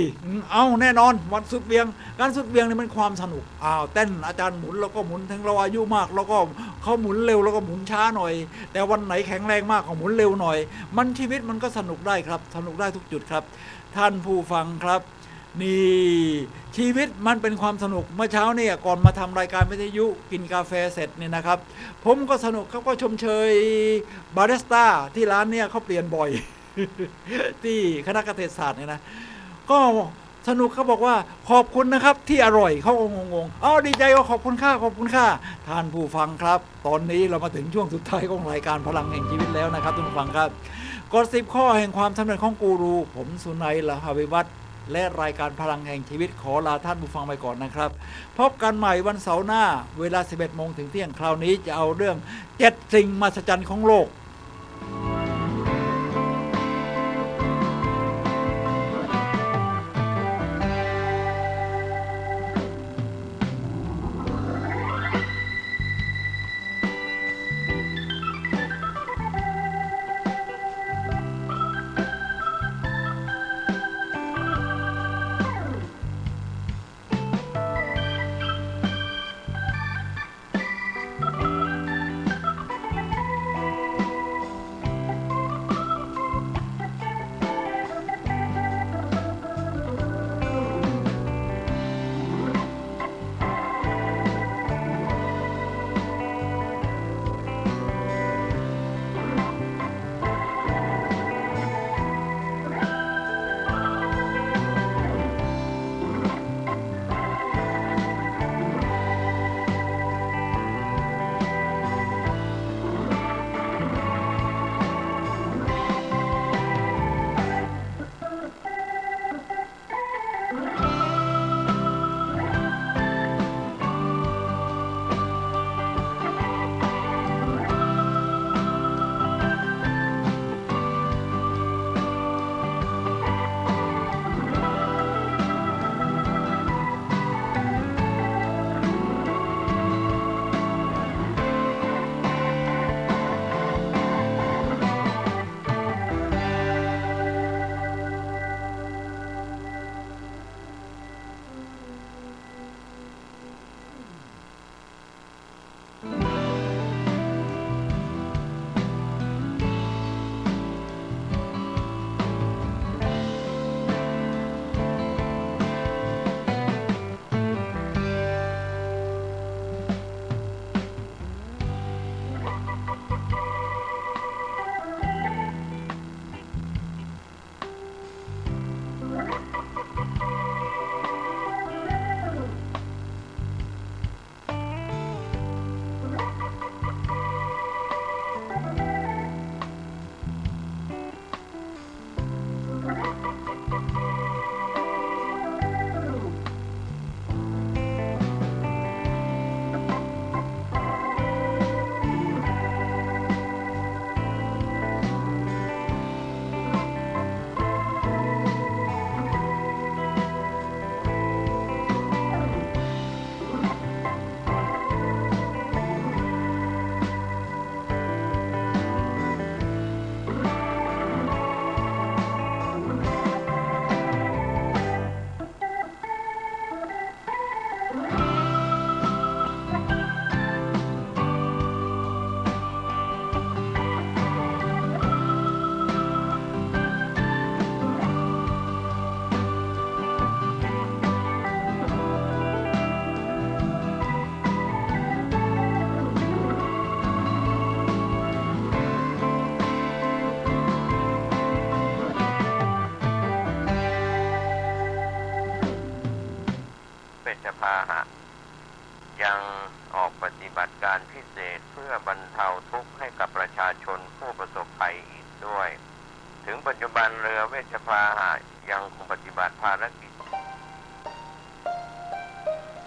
เอาแน่นอนวันสุดเวียงการสุดเวียงนี่มันความสนุกเต้นอาจารย์หมุนแล้วก็หมุนทั้งเราอายุมากแล้วก็เขาหมุนเร็วแล้วก็หมุนช้าหน่อยแต่วันไหนแข็งแรงมากก็หมุนเร็วหน่อยมันชีวิตมันก็สนุกได้ครับสนุกได้ทุกจุดครับท่านผู้ฟังครับนี่ชีวิตมันเป็นความสนุกเมื่อเช้าเนี่ยก่อนมาทำรายการวิทยุกินกาแฟเสร็จเนี่ยนะครับผมก็สนุกเขาก็ชมเชยบาริสต้าที่ร้านเนี่ยเขาเปลี่ยนบ่อย ที่คณะเกษตรศาสตร์เนี่ยนะก็สนุกเขาบอกว่าขอบคุณนะครับที่อร่อยเขางงดีใจก็ขอบคุณค่าขอบคุณค่าท่านผู้ฟังครับตอนนี้เรามาถึงช่วงสุดท้ายของรายการพลังแห่งชีวิตแล้วนะครับท่านผู้ฟังครับกฎ10 ข้อแห่งความสำเร็จของกูรูผมสุนัยละหาวิวัฒน์และรายการพลังแห่งชีวิตขอลาท่านผู้ฟังไปก่อนนะครับพบกันใหม่วันเสาร์หน้าเวลา 11 โมงถึงเที่ยงคราวนี้จะเอาเรื่อง7 สิ่งมหัศจรรย์ของโลก ชพาหะยังออกปฏิบัติการพิเศษเพื่อบรรเทาทุกข์ให้กับประชาชนผู้ประสบภัยอีกด้วยถึงปัจจุบันเรือเวชพาหะยังคงปฏิบัติภารกิจ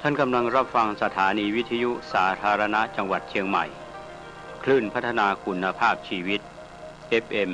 ท่านกำลังรับฟังสถานีวิทยุสาธารณะจังหวัดเชียงใหม่คลื่นพัฒนาคุณภาพชีวิต FM